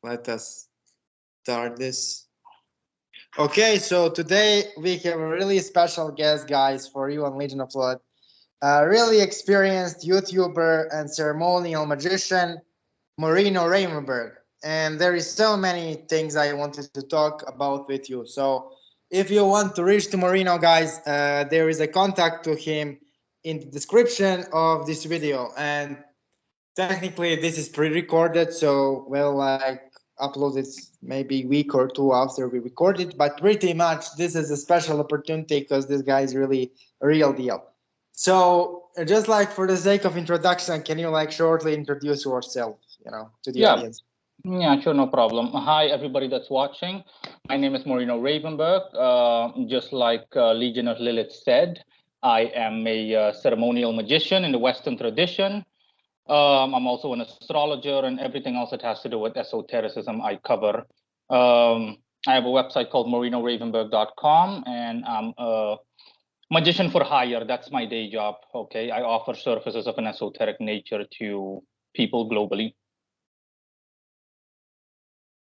let us start this. Okay, so today we have a really special guest, guys, for you on Legion of Lilith. A really experienced YouTuber and ceremonial magician, Morino Ravenberg. And there is so many things I wanted to talk about with you. So if you want to reach to Morino, guys, there is a contact to him in the description of this video. And technically this is pre-recorded, so we'll upload it maybe a week or two after we record it, but pretty much this is a special opportunity because this guy is really a real deal. So just like for the sake of introduction, can you shortly introduce yourself, to the audience? Yeah, sure, no problem. Hi, everybody that's watching. My name is Morino Ravenberg. Just like Legion of Lilith said, I am a ceremonial magician in the Western tradition. I'm also an astrologer and everything else that has to do with esotericism I cover. I have a website called MorinoRavenberg.com, and I'm a magician for hire. That's my day job. Okay, I offer services of an esoteric nature to people globally.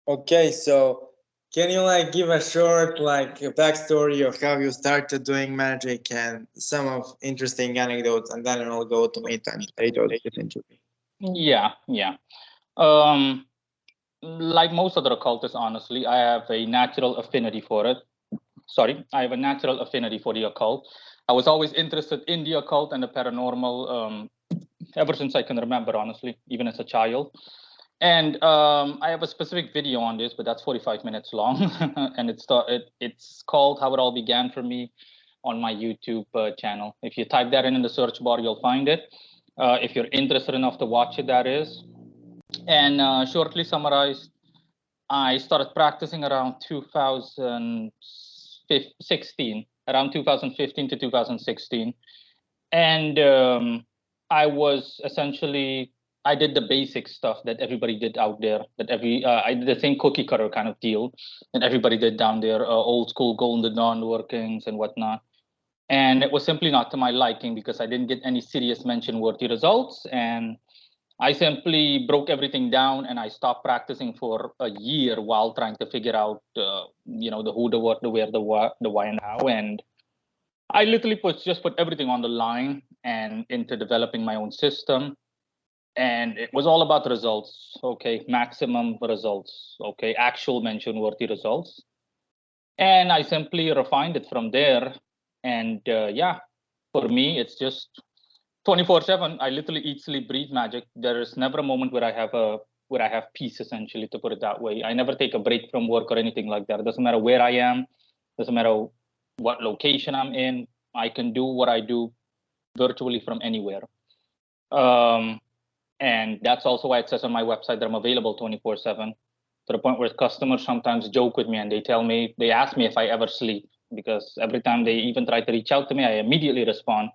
Okay, so can you give a short backstory of how you started doing magic and some of interesting anecdotes, and then I'll go to it and later this interview. Yeah. Like most other occultists, honestly, I have a natural affinity for it. I have a natural affinity for the occult. I was always interested in the occult and the paranormal ever since I can remember, honestly, even as a child. And I have a specific video on this, but that's 45 minutes long. And it's called How It All Began for Me on my YouTube channel. If you type that in the search bar, you'll find it. If you're interested enough to watch it, that is. And shortly summarized, I started practicing around 2016, around 2015 to 2016. And I was essentially, I did the basic stuff that everybody did out there, I did the same cookie cutter kind of deal that everybody did down there, old school Golden Dawn workings and whatnot. And it was simply not to my liking because I didn't get any serious mention-worthy results. And I simply broke everything down and I stopped practicing for a year while trying to figure out, the who, the what, the where, the what, the why, and how. And I literally just put everything on the line and into developing my own system. And it was all about results, okay? Maximum results, okay? Actual mention-worthy results. And I simply refined it from there. And for me, it's just 24/7. I literally eat, sleep, breathe magic. There is never a moment where I have peace, essentially, to put it that way. I never take a break from work or anything like that. It doesn't matter where I am. Doesn't matter what location I'm in. I can do what I do virtually from anywhere. And that's also why it says on my website that I'm available 24/7, to the point where customers sometimes joke with me and they ask me if I ever sleep, because every time they even try to reach out to me, I immediately respond.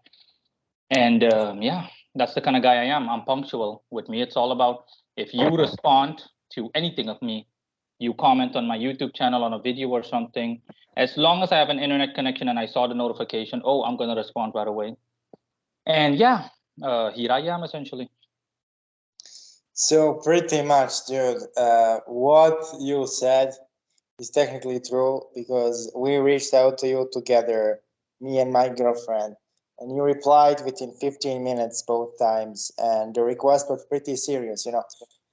And that's the kind of guy I am. I'm punctual. With me, it's all about, if you respond to anything of me, you comment on my YouTube channel on a video or something, as long as I have an internet connection and I saw the notification, I'm going to respond right away. And here I am, essentially. So pretty much, dude, what you said is technically true, because we reached out to you together, me and my girlfriend, and you replied within 15 minutes both times, and the request was pretty serious.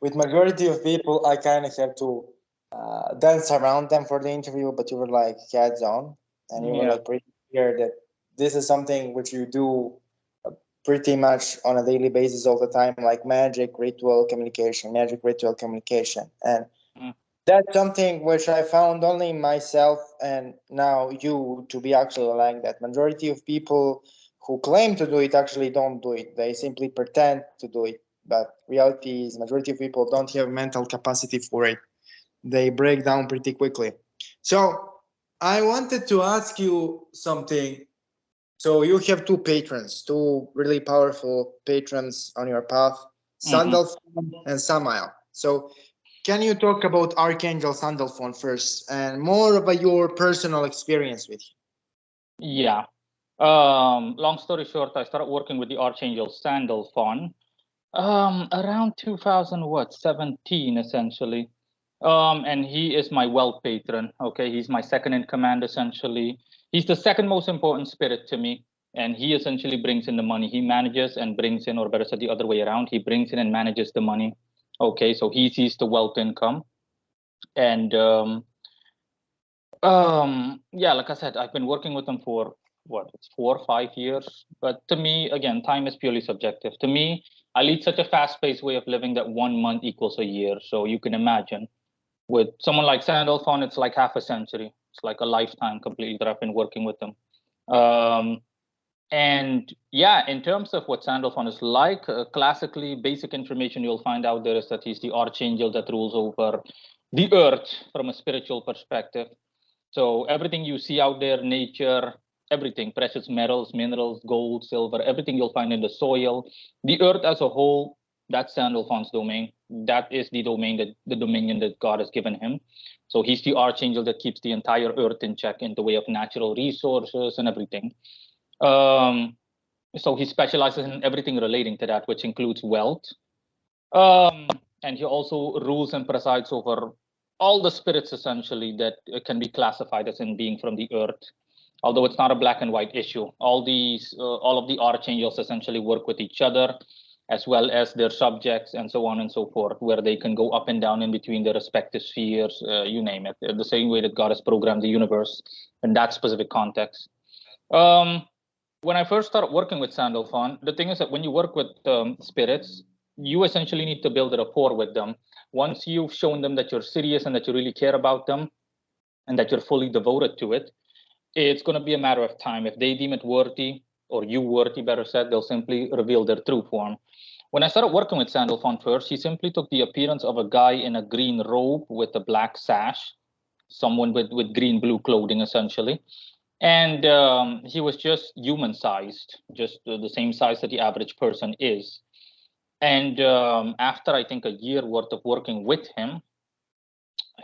With majority of people, I kind of have to dance around them for the interview, but you were heads on, and you were pretty clear that this is something which you do pretty much on a daily basis all the time, like magic ritual communication. And that's something which I found only myself and now you to be actually like that. Majority of people who claim to do it actually don't do it. They simply pretend to do it. But reality is majority of people don't have mental capacity for it. They break down pretty quickly. So I wanted to ask you something. So you have two patrons, two really powerful patrons on your path, Sandalphon and Samael. So can you talk about Archangel Sandalphon first and more about your personal experience with him? Yeah. Long story short, I started working with the Archangel Sandalphon around 2017, essentially. And he is my wealth patron. Okay, he's my second in command essentially. He's the second most important spirit to me, and he essentially brings in the money. He manages and brings in, or better said, the other way around. He brings in and manages the money. Okay, so he sees the wealth income, and yeah, like I said, I've been working with him for what, it's 4 or 5 years. But to me, again, time is purely subjective. To me, I lead such a fast-paced way of living that 1 month equals a year. So you can imagine with someone like Sandalphon, it's like half a century. It's like a lifetime completely that I've been working with them. And yeah, in terms of what Sandalphon is like, classically, basic information you'll find out there is that he's the archangel that rules over the earth from a spiritual perspective. So everything you see out there, nature, everything, precious metals, minerals, gold, silver, everything you'll find in the soil, the earth as a whole, that's Sandalphon's domain. That is the domain, that the dominion that God has given him. So he's the archangel that keeps the entire earth in check in the way of natural resources and everything. Um, so he specializes in everything relating to that, which includes wealth. Um, and he also rules and presides over all the spirits essentially that can be classified as in being from the earth. Although it's not a black and white issue, all of the archangels essentially work with each other, as well as their subjects and so on and so forth, where they can go up and down in between their respective spheres, you name it, the same way that God has programmed the universe in that specific context. Um, when I first started working with Sandalphon, the thing is that when you work with spirits, you essentially need to build a rapport with them. Once you've shown them that you're serious and that you really care about them and that you're fully devoted to it, it's going to be a matter of time. If they deem it worthy, or you worthy, better said, they'll simply reveal their true form. When I started working with Sandalphon first, he simply took the appearance of a guy in a green robe with a black sash, someone with green blue clothing, essentially. And he was just human sized, just the same size that the average person is. And after I think a year worth of working with him,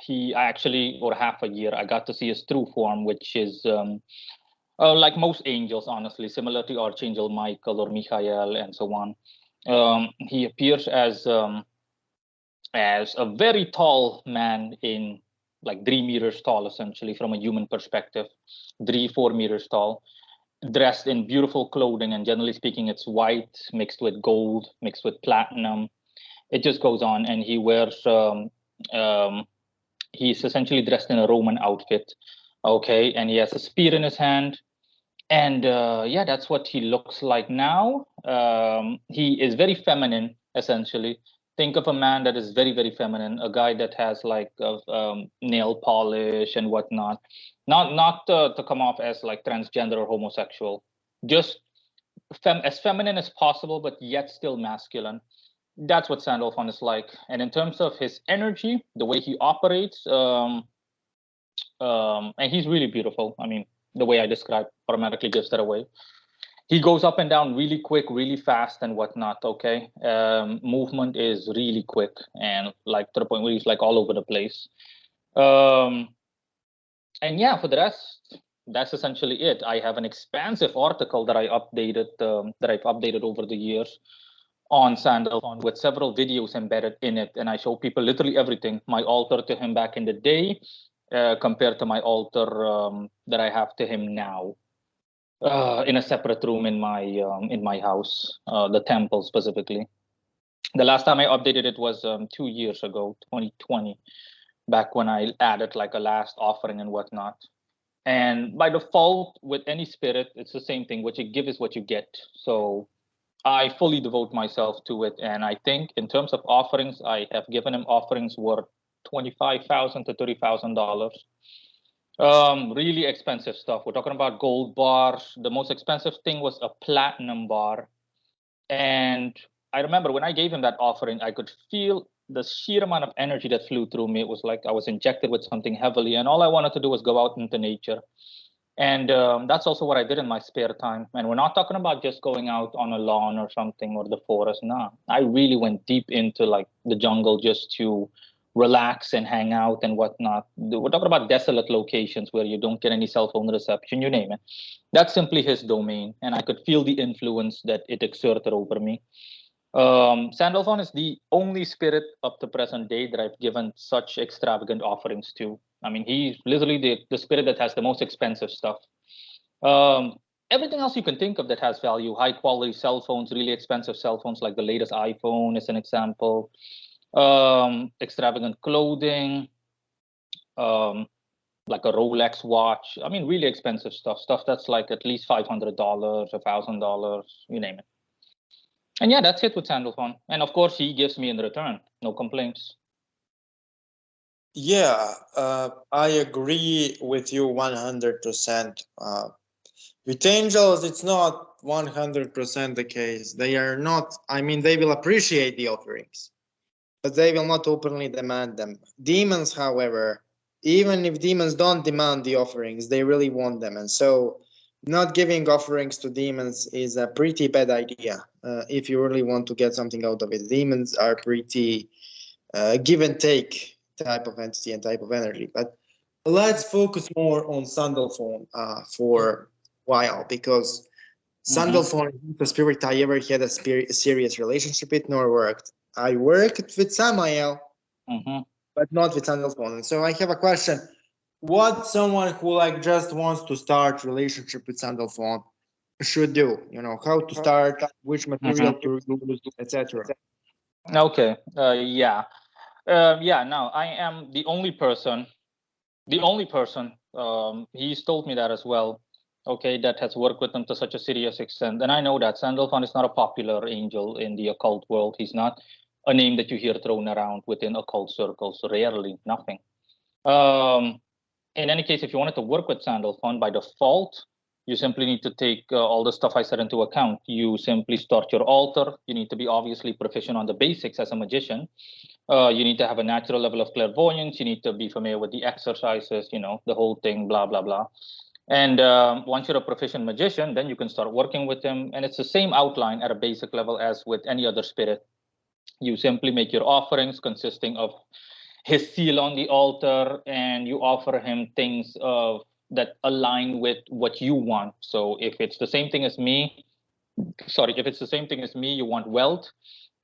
I actually, or half a year, I got to see his true form, which is like most angels, honestly, similar to Archangel Michael or Michael and so on. He appears as a very tall man, in like 3 meters tall, essentially, from a human perspective, 3, 4 meters tall, dressed in beautiful clothing. And generally speaking, it's white mixed with gold, mixed with platinum. It just goes on. And he wears, he's essentially dressed in a Roman outfit. Okay. And he has a spear in his hand. And yeah, that's what he looks like now. He is very feminine, essentially. Think of a man that is very, very feminine, a guy that has like nail polish and whatnot. Not to come off as like transgender or homosexual, just as feminine as possible, but yet still masculine. That's what Sandalphon is like. And in terms of his energy, the way he operates, and he's really beautiful. I mean, the way I described automatically gives that away. He goes up and down really quick, really fast, and whatnot. Okay, movement is really quick and like to the point where he's like all over the place. Um, and yeah, for the rest, that's essentially it. I have an expansive article that I've updated over the years on Sandalphon with several videos embedded in it, and I show people literally everything. My altar to him back in the day, compared to my altar that I have to him now, in a separate room in my house, the temple specifically. The last time I updated it was 2 years ago, 2020, back when I added like a last offering and whatnot. And by default, with any spirit, it's the same thing. What you give is what you get. So I fully devote myself to it. And I think in terms of offerings, I have given him offerings worth $25,000 to $30,000. Really expensive stuff. We're talking about gold bars. The most expensive thing was a platinum bar. And I remember when I gave him that offering, I could feel the sheer amount of energy that flew through me. It was like I was injected with something heavily, and all I wanted to do was go out into nature. And that's also what I did in my spare time. And we're not talking about just going out on a lawn or something or the forest. No, I really went deep into like the jungle just to relax and hang out and whatnot. We're talking about desolate locations where you don't get any cell phone reception, you name it. That's simply his domain. And I could feel the influence that it exerted over me. Sandalphon is the only spirit of the present day that I've given such extravagant offerings to. I mean, he's literally the spirit that has the most expensive stuff. Um, Everything else you can think of that has value, high quality cell phones, really expensive cell phones, like the latest iPhone is an example. Extravagant clothing, um, like a Rolex watch. I mean, really expensive stuff that's like at least $500, $1,000, you name it. And yeah, that's it with Sandalphon. And of course, he gives me in return. No complaints. Yeah, I agree with you 100%. With angels, it's not 100% the case. They are not, I mean, they will appreciate the offerings, but they will not openly demand them. Demons, however, even if demons don't demand the offerings, they really want them. And so, not giving offerings to demons is a pretty bad idea if you really want to get something out of it. Demons are pretty give and take type of entity and type of energy. But let's focus more on Sandalphon for a while, because Sandalphon is the spirit I ever had a serious relationship with nor worked. I worked with Samael, but not with Sandalphon. And so I have a question. What someone who like just wants to start relationship with Sandalphon should do? You know, how to start, which material to use, etc. Okay. Yeah. Yeah. Now I am the only person. The only person. He's told me that as well. Okay, that has worked with him to such a serious extent, and I know that Sandalphon is not a popular angel in the occult world. He's not a name that you hear thrown around within occult circles. Rarely, nothing. Um, in any case, if you wanted to work with Sandalphon, by default, you simply need to take all the stuff I said into account. You simply start your altar. You need to be obviously proficient on the basics as a magician. You need to have a natural level of clairvoyance. You need to be familiar with the exercises, you know, the whole thing, blah, blah, blah. And once you're a proficient magician, then you can start working with him. And it's the same outline at a basic level as with any other spirit. You simply make your offerings consisting of his seal on the altar, and you offer him things that align with what you want. So if it's the same thing as me, if it's the same thing as me, you want wealth,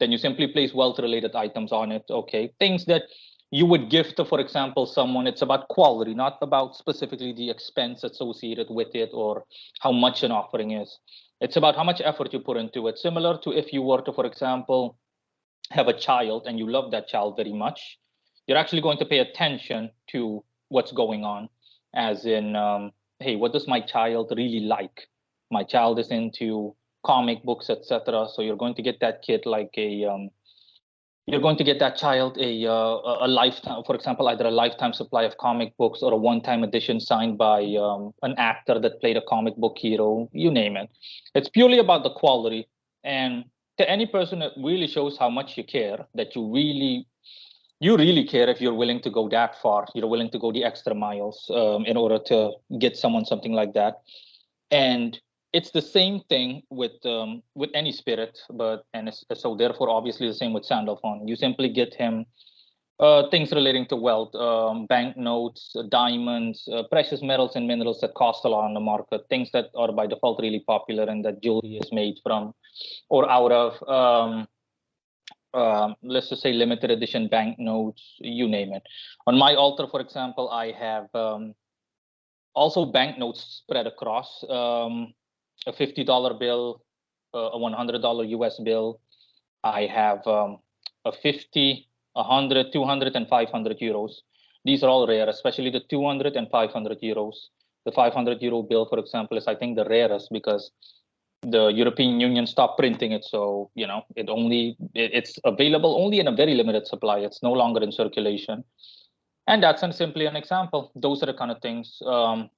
then you simply place wealth related items on it. Okay, things that you would give to, for example, someone. It's about quality, not about specifically the expense associated with it or how much an offering is. It's about how much effort you put into it. Similar to if you were to, for example, have a child and you love that child very much, you're actually going to pay attention to what's going on, as in, hey, what does my child really like? My child is into comic books, etc. So you're going to get that kid like you're going to get that child a lifetime, for example, either a lifetime supply of comic books or a one-time edition signed by an actor that played a comic book hero, you name it. It's purely about the quality. And to any person, it really shows how much you care, that you really care if you're willing to go that far. You're willing to go the extra miles in order to get someone something like that. And it's the same thing with any spirit, so therefore obviously the same with Sandalphon. You simply get him things relating to wealth, banknotes, diamonds, precious metals and minerals that cost a lot on the market, things that are by default really popular and that jewelry is made from or out of. Let's just say limited edition banknotes, you name it. On my altar, for example, I have also banknotes spread across. A $50 bill, a $100 US bill. I have a 50, 100, 200, and 500 euros. These are all rare, especially the 200 and 500 euros. The 500 euro bill, for example, is I think the rarest because the European Union stopped printing it. So, you know, it's available only in a very limited supply. It's no longer in circulation. And that's simply an example. Those are the kind of things.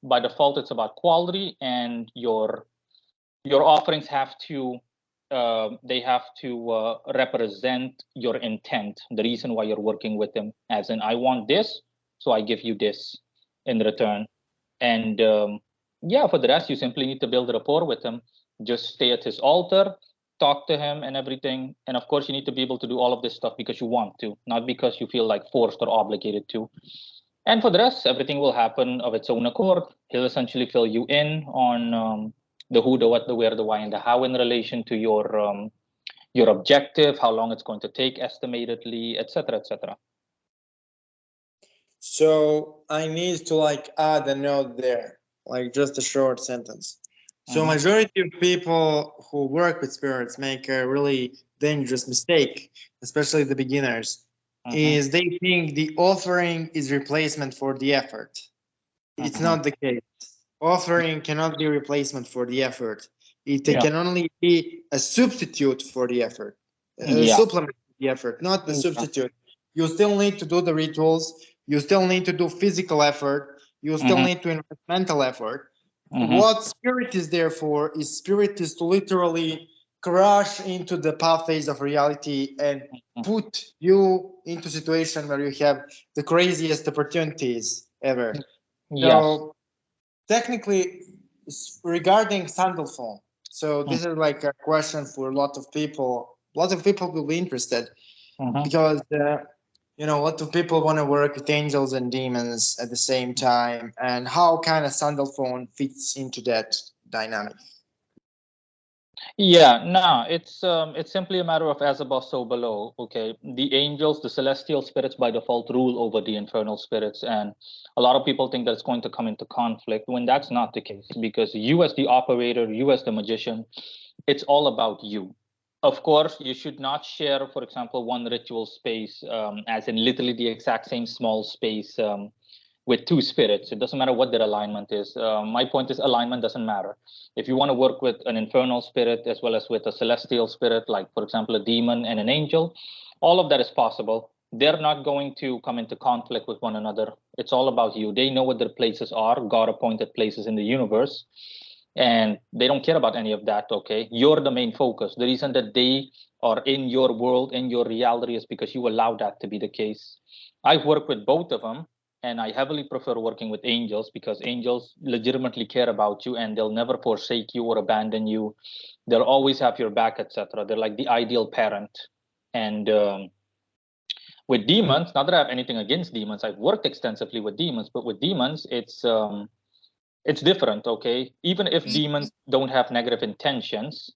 By default, it's about quality, and your offerings have to represent your intent, the reason why you're working with them. As in, I want this, so I give you this in return. And yeah, for the rest, you simply need to build rapport with him. Just stay at his altar, talk to him, and everything. And of course, you need to be able to do all of this stuff because you want to, not because you feel like forced or obligated to. And for the rest, everything will happen of its own accord. He'll essentially fill you in on the who, the what, the where, the why, and the how in relation to your objective, how long it's going to take estimatedly, etc., etc. So I need to like add a note there, like just a short sentence. So majority of people who work with spirits make a really dangerous mistake, especially the beginners, is they think the offering is replacement for the effort. It's not the case. Offering cannot be replacement for the effort. It can only be a substitute for the effort, a supplement to the effort, not the substitute. You still need to do the rituals. You still need to do physical effort. You still need to invest mental effort. What spirit is there for is spirit is to literally crash into the path phase of reality and put you into a situation where you have the craziest opportunities ever. So technically, regarding Sandalphon, so this is like a question for a lot of people. A lot of people will be interested because a lot of people want to work with angels and demons at the same time, and how kind of Sandalphon fits into that dynamic. Yeah, no, it's simply a matter of as above, so below. Okay, the angels, the celestial spirits by default rule over the infernal spirits, and a lot of people think that it's going to come into conflict when that's not the case. Because you, as the operator, you as the magician, it's all about you. Of course, you should not share, for example, one ritual space, as in literally the exact same small space. With two spirits. It doesn't matter what their alignment is. My point is alignment doesn't matter. If you want to work with an infernal spirit as well as with a celestial spirit, like for example, a demon and an angel, all of that is possible. They're not going to come into conflict with one another. It's all about you. They know what their places are, God appointed places in the universe. And they don't care about any of that. Okay. You're the main focus. The reason that they are in your world, in your reality, is because you allow that to be the case. I've worked with both of them, and I heavily prefer working with angels because angels legitimately care about you and they'll never forsake you or abandon you. They'll always have your back, etc. They're like the ideal parent. And with demons, not that I have anything against demons, I've worked extensively with demons, but with demons, it's different. Okay, even if demons don't have negative intentions,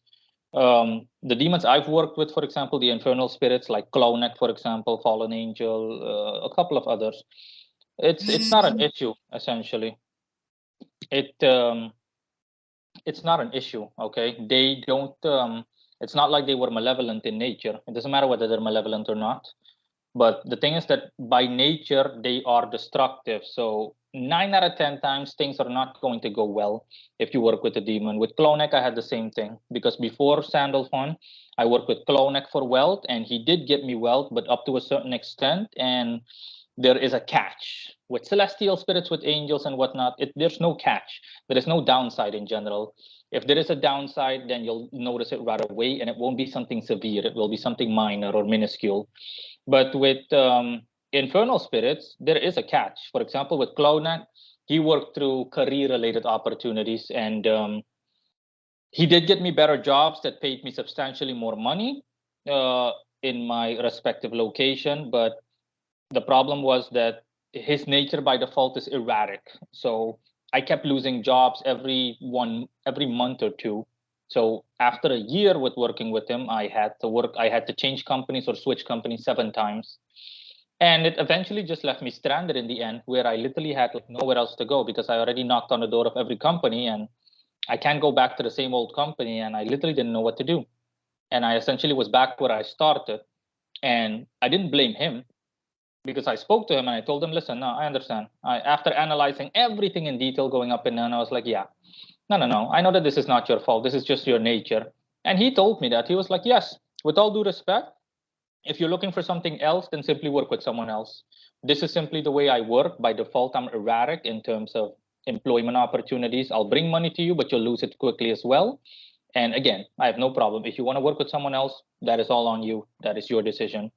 the demons I've worked with, for example, the infernal spirits like Clowneck, for example, Fallen Angel, a couple of others, it's not an issue. Essentially, it it's not an issue. Okay, they don't. It's not like they were malevolent in nature. It doesn't matter whether they're malevolent or not. But the thing is that by nature they are destructive. So 9 out of 10 times things are not going to go well if you work with a demon. With Clowneck, I had the same thing because before Sandalphon, I worked with Clowneck for wealth, and he did get me wealth, but up to a certain extent. And there is a catch with celestial spirits, with angels and whatnot. There's no catch. There is no downside in general. If there is a downside, then you'll notice it right away, and it won't be something severe. It will be something minor or minuscule. But with infernal spirits, there is a catch. For example, with Clowneck, he worked through career-related opportunities, and he did get me better jobs that paid me substantially more money in my respective location. But the problem was that his nature by default is erratic. So I kept losing jobs every month or two. So after a year with working with him, I had to change companies or switch companies 7 times. And it eventually just left me stranded in the end, where I literally had like nowhere else to go because I already knocked on the door of every company and I can't go back to the same old company, and I literally didn't know what to do. And I essentially was back where I started. And I didn't blame him because I spoke to him and I told him, listen, no, I understand. After analyzing everything in detail, going up and down, I was like, yeah, no. I know that this is not your fault. This is just your nature. And he told me that. He was like, yes, with all due respect, if you're looking for something else, then simply work with someone else. This is simply the way I work. By default, I'm erratic in terms of employment opportunities. I'll bring money to you, but you'll lose it quickly as well. And again, I have no problem. If you want to work with someone else, that is all on you. That is your decision.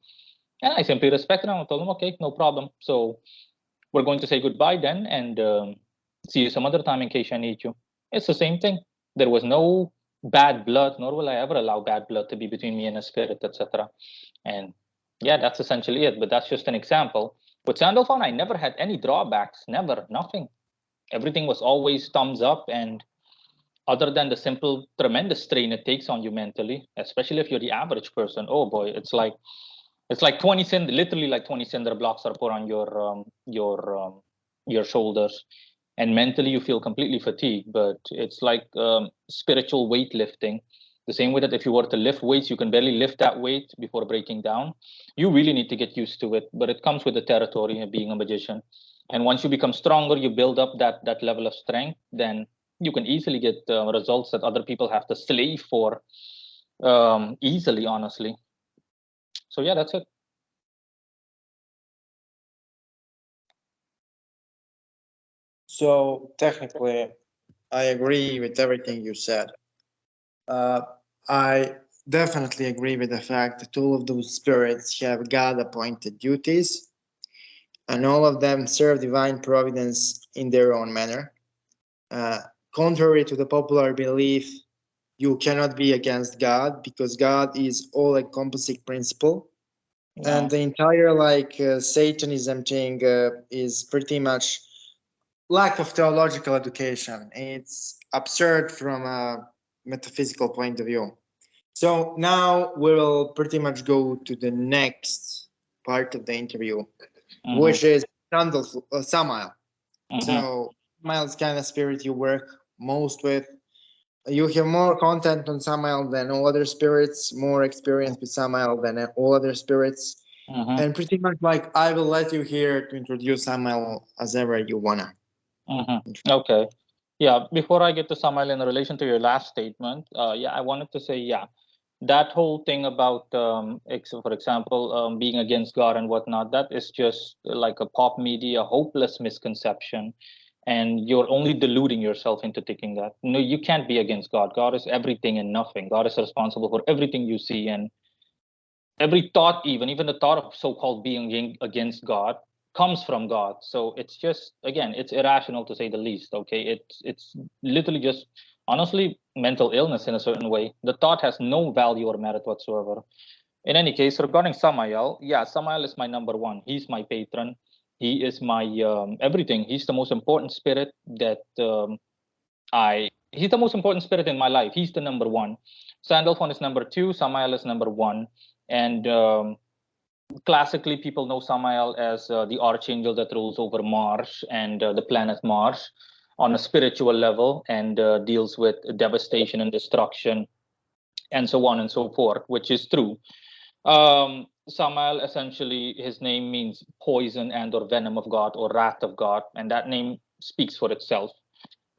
And I simply respected him. I told him, okay, no problem. So we're going to say goodbye then and see you some other time in case I need you. It's the same thing. There was no bad blood, nor will I ever allow bad blood to be between me and a spirit, etc. And yeah, that's essentially it. But that's just an example. With Sandalphon, I never had any drawbacks, never, nothing. Everything was always thumbs up. And other than the simple tremendous strain it takes on you mentally, especially if you're the average person. Oh boy, it's like 20 cinder, literally like 20 cinder blocks are put on your shoulders, and mentally you feel completely fatigued. But it's like spiritual weightlifting, the same way that if you were to lift weights, you can barely lift that weight before breaking down. You really need to get used to it, but it comes with the territory of being a magician. And once you become stronger, you build up that level of strength, then you can easily get results that other people have to slave for easily, honestly. So yeah, that's it. So technically, I agree with everything you said. I definitely agree with the fact that all of those spirits have God appointed duties, and all of them serve divine providence in their own manner. Uh, Contrary to the popular belief, you cannot be against God because God is all encompassing principle. And the entire Satanism thing is pretty much lack of theological education. It's absurd from a metaphysical point of view. So now we'll pretty much go to the next part of the interview, which is Samael. So Samael's kind of spirit you work most with. You have more content on Samael than all other spirits, more experience with Samael than all other spirits. And pretty much like I will let you here to introduce Samael as ever you wanna. Okay. Yeah, before I get to Samael, in relation to your last statement, yeah, I wanted to say, yeah, that whole thing about, for example, being against God and whatnot, that is just like a pop media hopeless misconception. And you're only deluding yourself into thinking that. No, you can't be against God. God is everything and nothing. God is responsible for everything you see. And every thought, even the thought of so-called being against God comes from God. So it's just, again, it's irrational to say the least. Okay, it's literally just, honestly, mental illness in a certain way. The thought has no value or merit whatsoever. In any case, regarding Samael, yeah, Samael is my number one. He's my patron. He is my everything. He's the most important spirit that he's the most important spirit in my life. He's the number one. Sandalphon is number two. Samael is number one. And classically, people know Samael as the archangel that rules over Mars and the planet Mars on a spiritual level, and deals with devastation and destruction and so on and so forth, which is true. Samael, essentially, his name means poison and or venom of God or wrath of God, and that name speaks for itself.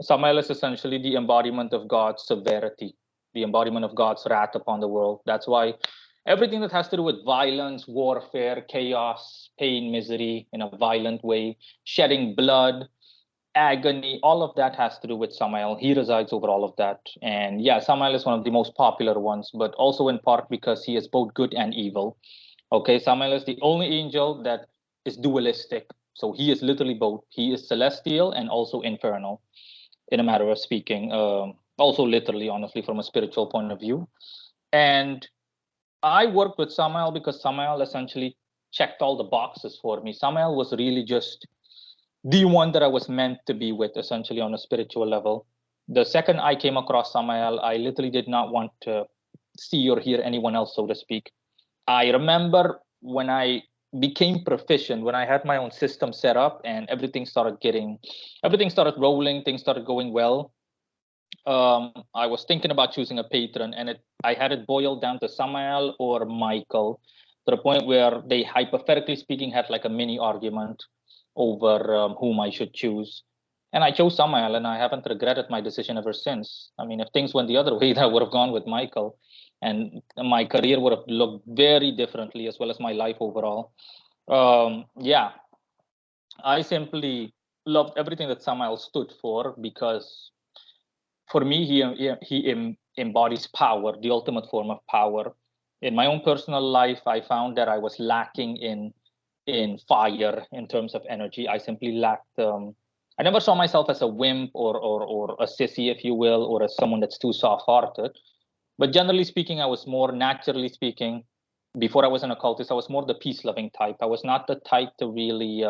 Samael is essentially the embodiment of God's severity, the embodiment of God's wrath upon the world. That's why everything that has to do with violence, warfare, chaos, pain, misery in a violent way, shedding blood, agony, all of that has to do with Samael. He resides over all of that. And yeah, Samael is one of the most popular ones, but also in part because he is both good and evil. Okay, Samael is the only angel that is dualistic. So he is literally both. He is celestial and also infernal, in a matter of speaking. Also, literally, honestly, from a spiritual point of view. And I worked with Samael because Samael essentially checked all the boxes for me. Samael was really just the one that I was meant to be with, essentially, on a spiritual level. The second I came across Samael, I literally did not want to see or hear anyone else, so to speak. I remember when I became proficient, when I had my own system set up and everything started rolling, things started going well. I was thinking about choosing a patron, and I had it boiled down to Samael or Michael, to the point where they, hypothetically speaking, had like a mini argument over whom I should choose. And I chose Samael, and I haven't regretted my decision ever since. I mean, if things went the other way, I would have gone with Michael, and my career would have looked very differently, as well as my life overall. Yeah, I simply loved everything that Samael stood for, because for me, he embodies power, the ultimate form of power. In my own personal life, I found that I was lacking in fire in terms of energy. I simply lacked. I never saw myself as a wimp or a sissy, if you will, or as someone that's too soft-hearted. But generally speaking, I was more, naturally speaking, before I was an occultist, I was more the peace-loving type. I was not the type to really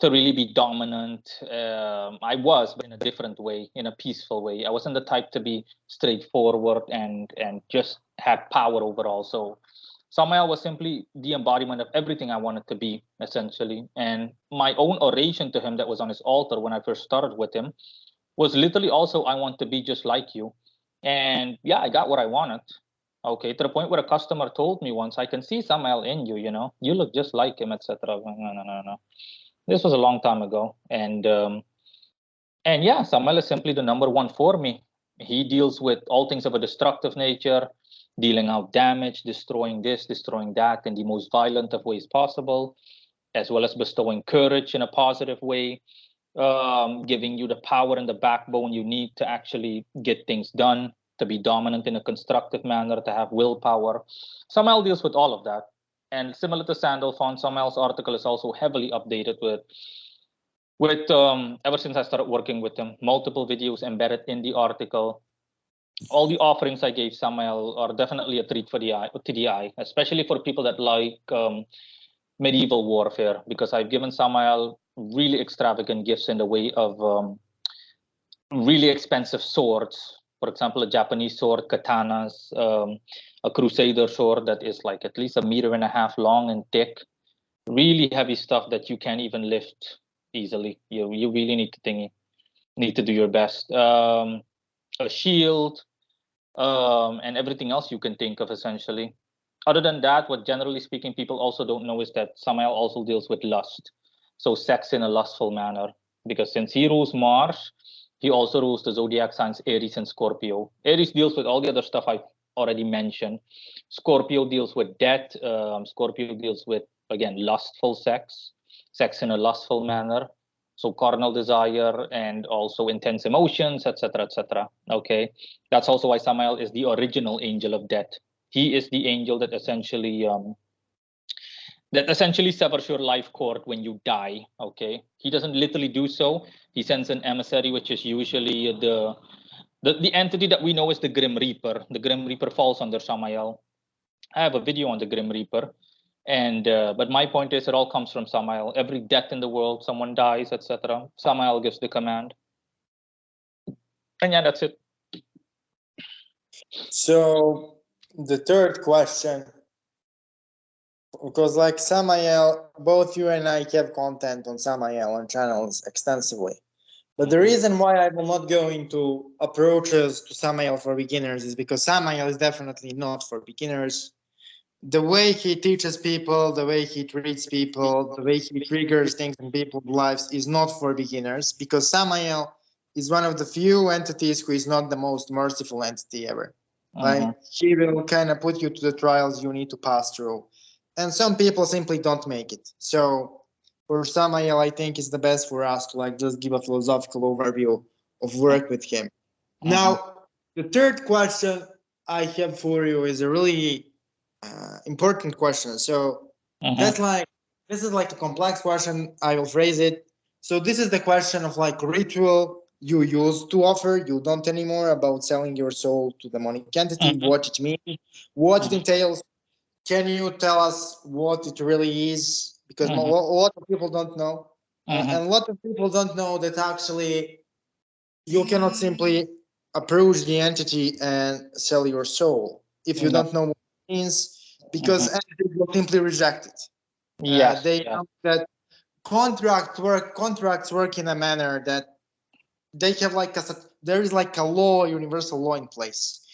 to really be dominant. I was, but in a different way, in a peaceful way. I wasn't the type to be straightforward and just have power overall. So Samael was simply the embodiment of everything I wanted to be, essentially. And my own oration to him that was on his altar when I first started with him was literally also, I want to be just like you. And yeah, I got what I wanted. Okay, to the point where a customer told me once, I can see Samael in you, you know, you look just like him, etc. No. This was a long time ago. And yeah, Samael is simply the number one for me. He deals with all things of a destructive nature, dealing out damage, destroying this, destroying that in the most violent of ways possible, as well as bestowing courage in a positive way, giving you the power and the backbone you need to actually get things done, to be dominant in a constructive manner, to have willpower. Samael deals with all of that. And similar to Sandalphon, Samael's article is also heavily updated with ever since I started working with him, multiple videos embedded in the article. All the offerings I gave Samael are definitely a treat for the eye, to the eye, especially for people that like medieval warfare, because I've given Samael really extravagant gifts in the way of really expensive swords. For example, a Japanese sword, katanas, a crusader sword that is like at least 1.5 meters long and thick. Really heavy stuff that you can't even lift easily. You really need to do your best. A shield, and everything else you can think of, essentially. Other than that, what generally speaking people also don't know is that Samael also deals with lust. So sex in a lustful manner. Because since he rules Mars, he also rules the zodiac signs Aries and Scorpio. Aries deals with all the other stuff I've already mentioned. Scorpio deals with death. Scorpio deals with, again, lustful sex in a lustful manner. So carnal desire and also intense emotions, etc., etc. Okay, that's also why Samael is the original angel of death. He is the angel that essentially severs your life cord when you die. Okay, he doesn't literally do so. He sends an emissary, which is usually the entity that we know as the Grim Reaper. The Grim Reaper falls under Samael. I have a video on the Grim Reaper. And but my point is, it all comes from Samael. Every death in the world, someone dies, etc. Samael gives the command. And yeah, that's it. So the third question, because like Samael, both you and I have content on Samael on channels extensively. But the reason why I will not go into approaches to Samael for beginners is because Samael is definitely not for beginners. The way he teaches people, the way he treats people, the way he triggers things in people's lives is not for beginners, because Samael is one of the few entities who is not the most merciful entity ever. Like, he will kind of put you to the trials you need to pass through. And some people simply don't make it. So for Samael, I think it's the best for us to like just give a philosophical overview of work with him. Now, the third question I have for you is a really important question. So this is like a complex question. I will phrase it. So this is the question of like ritual you used to offer, you don't anymore, about selling your soul to the demonic entity, what it means, what it entails. Can you tell us what it really is? Because a lot of people don't know. And a lot of people don't know that actually you cannot simply approach the entity and sell your soul if you don't know what it means, because entities will simply reject it. They know that contracts work in a manner that they have like there is like a law, universal law in place,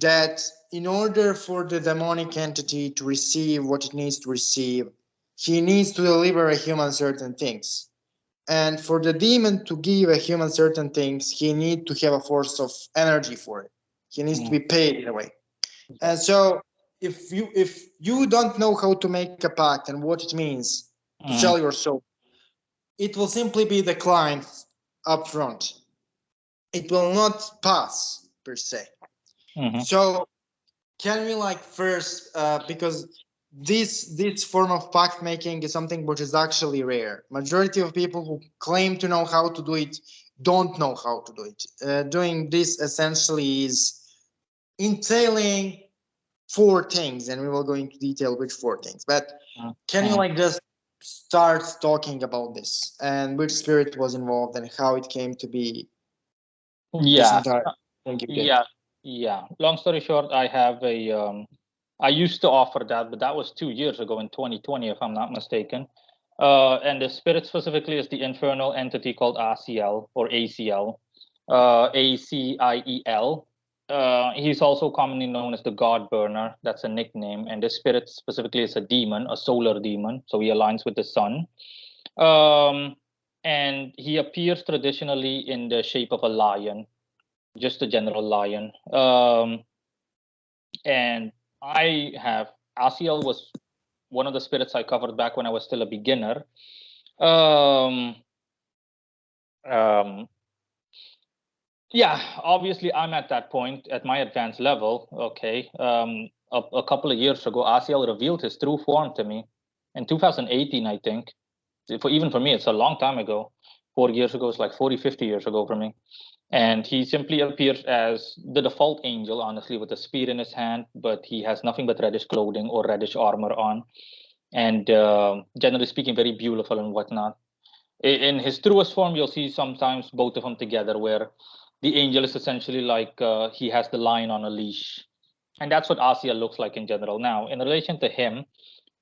that in order for the demonic entity to receive what it needs to receive, he needs to deliver a human certain things. And for the demon to give a human certain things, he needs to have a force of energy for it. He needs to be paid in a way. And so if you don't know how to make a pact and what it means to sell your soul, it will simply be declined up front. It will not pass per se. So can we like first, because this form of pact making is something which is actually rare. Majority of people who claim to know how to do it don't know how to do it. Doing this essentially is entailing 4 things, and we will go into detail which 4 things. But can you like just starts talking about this and which spirit was involved and how it came to be this Yeah. entire thing you did. Yeah. Long story short, I have a I used to offer that, but that was 2 years ago in 2020, if I'm not mistaken. And the spirit specifically is the infernal entity called ACL or ACL, ACIEL. He's also commonly known as the God Burner. That's a nickname. And the spirit specifically is a demon, a solar demon. So he aligns with the sun. And he appears traditionally in the shape of a lion, just a general lion. And I have Asiel was one of the spirits I covered back when I was still a beginner. Um, um, yeah, obviously I'm at that point at my advanced level. Okay, a couple of years ago, Asiel revealed his true form to me in 2018, I think. Even for me, it's a long time ago. 4 years ago, it's like 40, 50 years ago for me. And he simply appears as the default angel, honestly, with a spear in his hand, but he has nothing but reddish clothing or reddish armor on. And generally speaking, very beautiful and whatnot. In his truest form, you'll see sometimes both of them together, where the angel is essentially like he has the lion on a leash. And that's what Asia looks like in general. Now, in relation to him,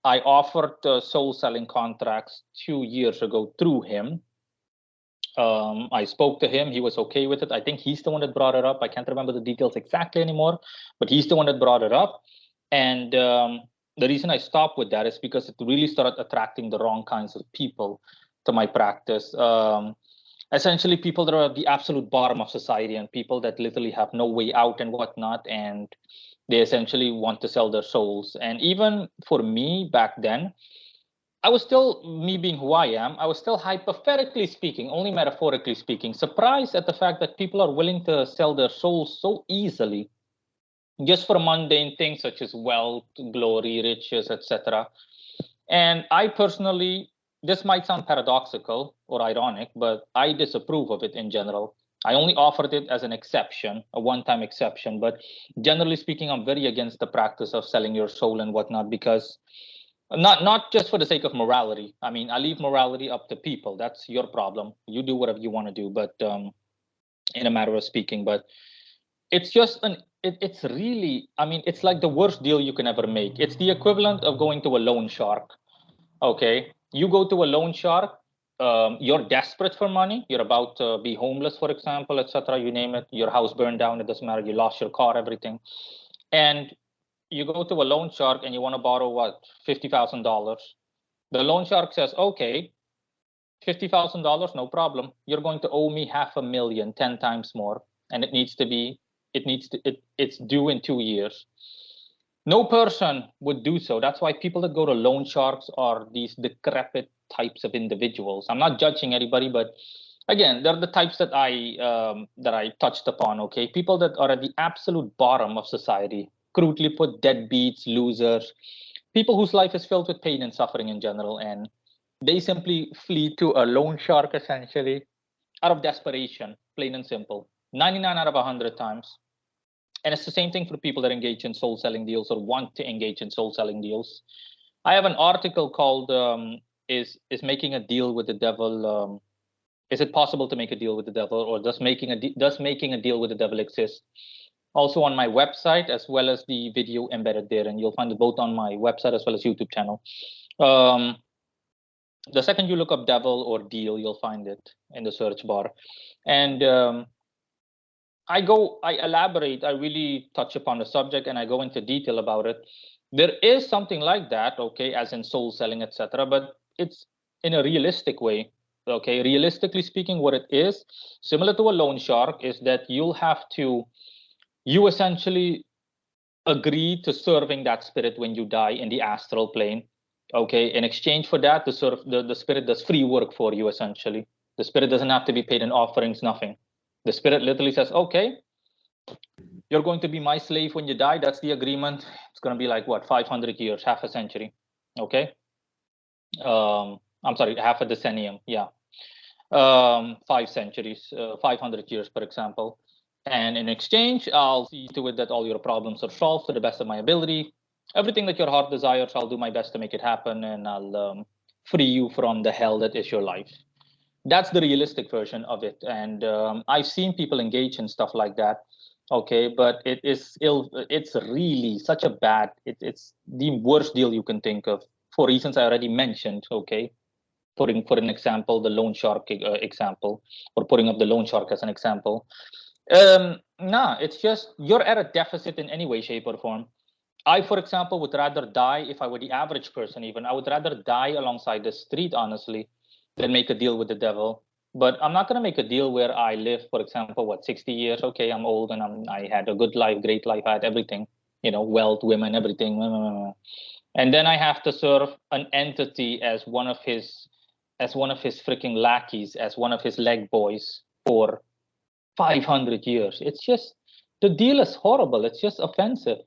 I offered soul selling contracts 2 years ago through him. I spoke to him. He was okay with it. I think he's the one that brought it up. I can't remember the details exactly anymore, but he's the one that brought it up. And the reason I stopped with that is because it really started attracting the wrong kinds of people to my practice. Essentially, people that are at the absolute bottom of society and people that literally have no way out and whatnot. And they essentially want to sell their souls. And even for me back then, I was still, me being who I am, I was still hypothetically speaking, only metaphorically speaking, surprised at the fact that people are willing to sell their souls so easily just for mundane things such as wealth, glory, riches, etc. And I personally, this might sound paradoxical or ironic, but I disapprove of it in general. I only offered it as an exception, a one-time exception, but generally speaking, I'm very against the practice of selling your soul and whatnot because not just for the sake of morality. I mean, I leave morality up to people. That's your problem. You do whatever you want to do, but in a matter of speaking, but it's just it's really, I mean, it's like the worst deal you can ever make. It's the equivalent of going to a loan shark. Okay, you go to a loan shark. You're desperate for money. You're about to be homeless, for example, etc. You name it. Your house burned down. It doesn't matter. You lost your car, everything, and you go to a loan shark and you want to borrow what, $50,000. The loan shark says, okay, $50,000, no problem. You're going to owe me 500,000, 10 times more, and it's due in 2 years. No person would do so. That's why people that go to loan sharks are these decrepit types of individuals. I'm not judging anybody, but again, they're the types that I touched upon. Okay, people that are at the absolute bottom of society, crudely put, deadbeats, losers, people whose life is filled with pain and suffering in general, and they simply flee to a loan shark essentially out of desperation, plain and simple. 99 out of 100 times. And it's the same thing for people that engage in soul selling deals or want to engage in soul selling deals. I have an article called "Is making a deal with the devil? Is it possible to make a deal with the devil, or does making a deal with the devil exist?" Also on my website, as well as the video embedded there, and you'll find it both on my website as well as YouTube channel. The second you look up devil or deal, you'll find it in the search bar. And I elaborate, I really touch upon the subject and I go into detail about it. There is something like that, okay, as in soul selling, etc., but it's in a realistic way. Okay, realistically speaking, what it is, similar to a loan shark, is that you essentially agree to serving that spirit when you die in the astral plane. Okay, in exchange for that, the spirit does free work for you essentially. The spirit doesn't have to be paid in offerings, nothing. The spirit literally says, okay, you're going to be my slave when you die. That's the agreement. It's going to be like what, 500 years, half a century. Okay. I'm sorry, half a decennium. Yeah. 5 centuries, 500 years, for example. And in exchange, I'll see to it that all your problems are solved to the best of my ability. Everything that your heart desires, I'll do my best to make it happen. And I'll free you from the hell that is your life. That's the realistic version of it, and I've seen people engage in stuff like that. Okay, but it is ill. It's really such a bad. It's the worst deal you can think of for reasons I already mentioned. Okay, putting for an example the loan shark example, or putting up the loan shark as an example. Nah, it's just you're at a deficit in any way, shape, or form. I, for example, would rather die if I were the average person, even. I would rather die alongside the street, honestly, than make a deal with the devil. But I'm not going to make a deal where I live, for example, what, 60 years? Okay, I'm old and I had a good life, great life, I had everything, wealth, women, everything. And then I have to serve an entity as one of his freaking lackeys, as one of his leg boys for 500 years. It's just the deal is horrible. It's just offensive.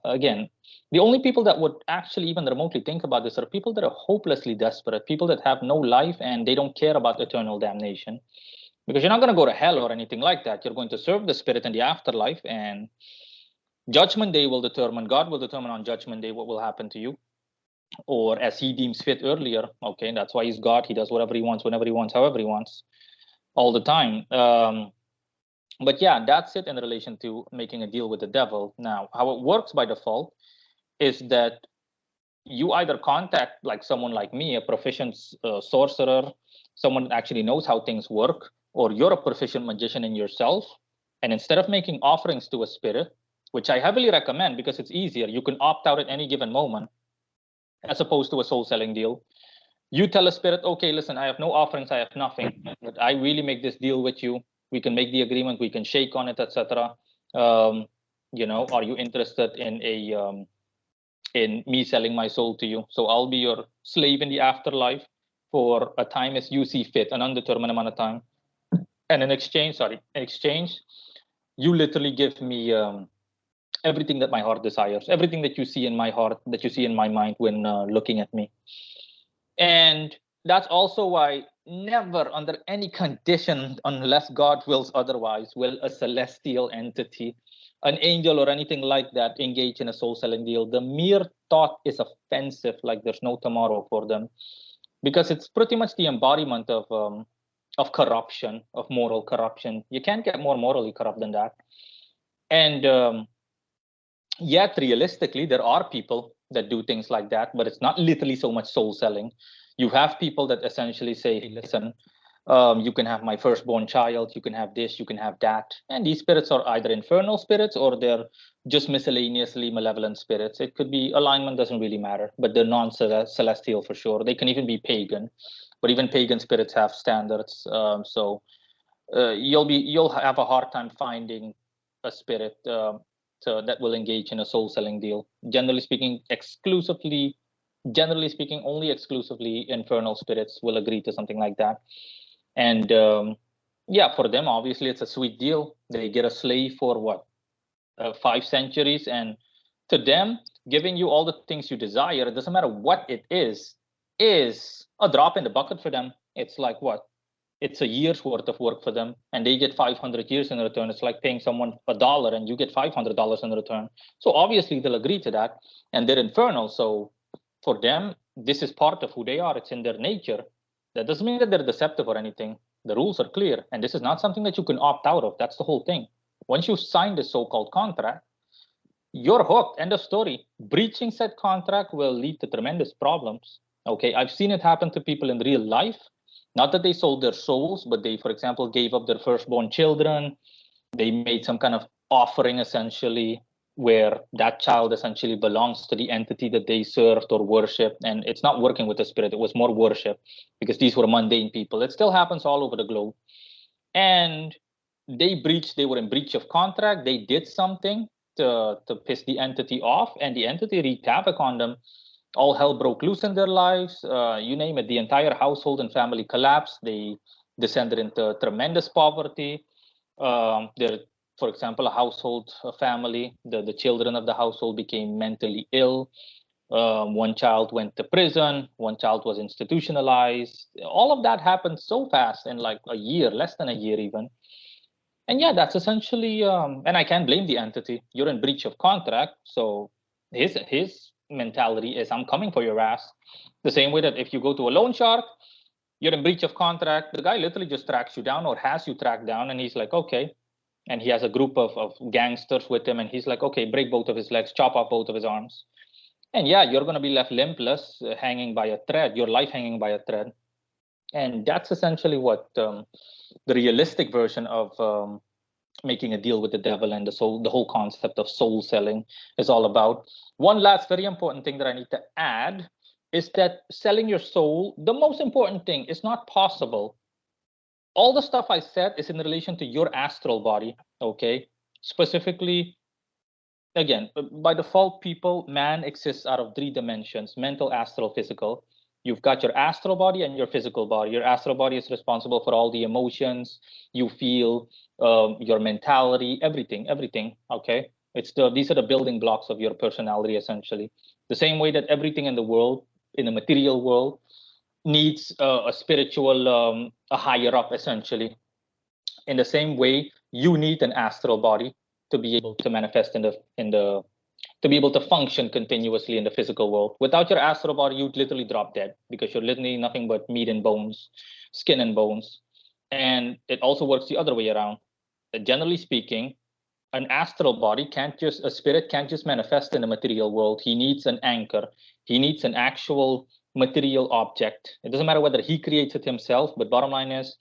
Again, the only people that would actually even remotely think about this are people that are hopelessly desperate, people that have no life and they don't care about eternal damnation. Because you're not going to go to hell or anything like that. You're going to serve the spirit in the afterlife, and judgment day will determine, God will determine on judgment day what will happen to you, or as he deems fit earlier. Okay, that's why he's God. He does whatever he wants, whenever he wants, however he wants, all the time. But yeah, that's it in relation to making a deal with the devil. Now, how it works by default is that you either contact like someone like me, a proficient sorcerer, someone that actually knows how things work, or you're a proficient magician in yourself. And instead of making offerings to a spirit, which I heavily recommend because it's easier, you can opt out at any given moment, as opposed to a soul selling deal. You tell a spirit, okay, listen, I have no offerings, I have nothing, but I really make this deal with you. We can make the agreement, we can shake on it, etc. Are you interested in me selling my soul to you? So I'll be your slave in the afterlife for a time as you see fit, an undetermined amount of time. And in exchange, you literally give me everything that my heart desires, everything that you see in my heart, that you see in my mind when looking at me. And that's also why never under any condition, unless God wills otherwise, will a celestial entity, an angel or anything like that, engage in a soul selling deal. The mere thought is offensive, like there's no tomorrow for them, because it's pretty much the embodiment of corruption, of moral corruption. You can't get more morally corrupt than that. And yet realistically there are people that do things like that, but it's not literally so much soul selling. You have people that essentially say, hey, listen, you can have my firstborn child, you can have this, you can have that. And these spirits are either infernal spirits or they're just miscellaneously malevolent spirits. It could be alignment, doesn't really matter, but they're non-celestial for sure. They can even be pagan, but even pagan spirits have standards. So you'll have a hard time finding a spirit that will engage in a soul selling deal. Generally speaking, only exclusively infernal spirits will agree to something like that. And yeah, for them, obviously, it's a sweet deal. They get a slave for what, 5 centuries, and to them, giving you all the things you desire, it doesn't matter what it is a drop in the bucket for them. It's like what? It's a year's worth of work for them, and they get 500 years in return. It's like paying someone $1 and you get $500 in return. So obviously they'll agree to that, and they're infernal. So for them, this is part of who they are. It's in their nature. That doesn't mean that they're deceptive or anything. The rules are clear, and this is not something that you can opt out of. That's the whole thing. Once you sign this so-called contract, you're hooked. End of story. Breaching said contract will lead to tremendous problems. Okay, I've seen it happen to people in real life. Not that they sold their souls, but they, for example, gave up their firstborn children. They made some kind of offering, essentially, where that child essentially belongs to the entity that they served or worshiped. And it's not working with the spirit. It was more worship, because these were mundane people. It still happens all over the globe. And they were in breach of contract. They did something to piss the entity off, and the entity wreaked havoc on them. All hell broke loose in their lives. You name it, the entire household and family collapsed. They descended into tremendous poverty. They're, for example, a family, the children of the household became mentally ill. One child went to prison. One child was institutionalized. All of that happened so fast, in like a year, less than a year even. And yeah, that's essentially, and I can't blame the entity. You're in breach of contract, so his mentality is, I'm coming for your ass. The same way that if you go to a loan shark, you're in breach of contract, the guy literally just tracks you down or has you tracked down, and he's like, okay. And he has a group of gangsters with him, and he's like, okay, break both of his legs, chop off both of his arms. And yeah, you're going to be left limpless, hanging by a thread, your life hanging by a thread. And that's essentially what the realistic version of making a deal with the devil and the soul, the whole concept of soul selling is all about. One last very important thing that I need to add is that selling your soul, the most important thing, is not possible. All the stuff I said is in relation to your astral body, okay? Specifically, again, by default, man exists out of 3 dimensions: mental, astral, physical. You've got your astral body and your physical body. Your astral body is responsible for all the emotions you feel, your mentality, everything, okay? These are the building blocks of your personality, essentially. The same way that everything in the world, in the material world, needs a spiritual, a higher up, essentially. In the same way, you need an astral body to be able to manifest to be able to function continuously in the physical world. Without your astral body, you'd literally drop dead, because you're literally nothing but meat and bones, skin and bones. And it also works the other way around. Generally speaking, an astral body a spirit can't just manifest in the material world. He needs an anchor. He needs an actual material object. It doesn't matter whether he creates it himself, but bottom line is,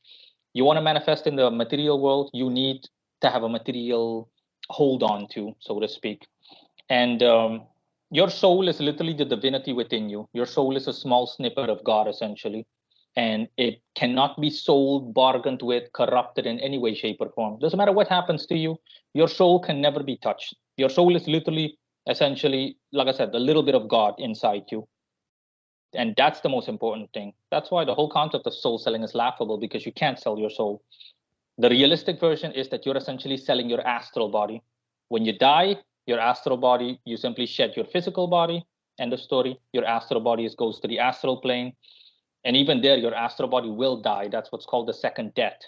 you want to manifest in the material world, you need to have a material hold on to, so to speak. And your soul is literally the divinity within you. Your soul is a small snippet of God, essentially. And it cannot be sold, bargained with, corrupted in any way, shape, or form. Doesn't matter what happens to you, your soul can never be touched. Your soul is literally, essentially, like I said, the little bit of God inside you. And that's the most important thing. That's why the whole concept of soul selling is laughable, because you can't sell your soul. The realistic version is that you're essentially selling your astral body. When you die, your astral body, you simply shed your physical body. End of story. Your astral body goes to the astral plane. And even there, your astral body will die. That's what's called the second death.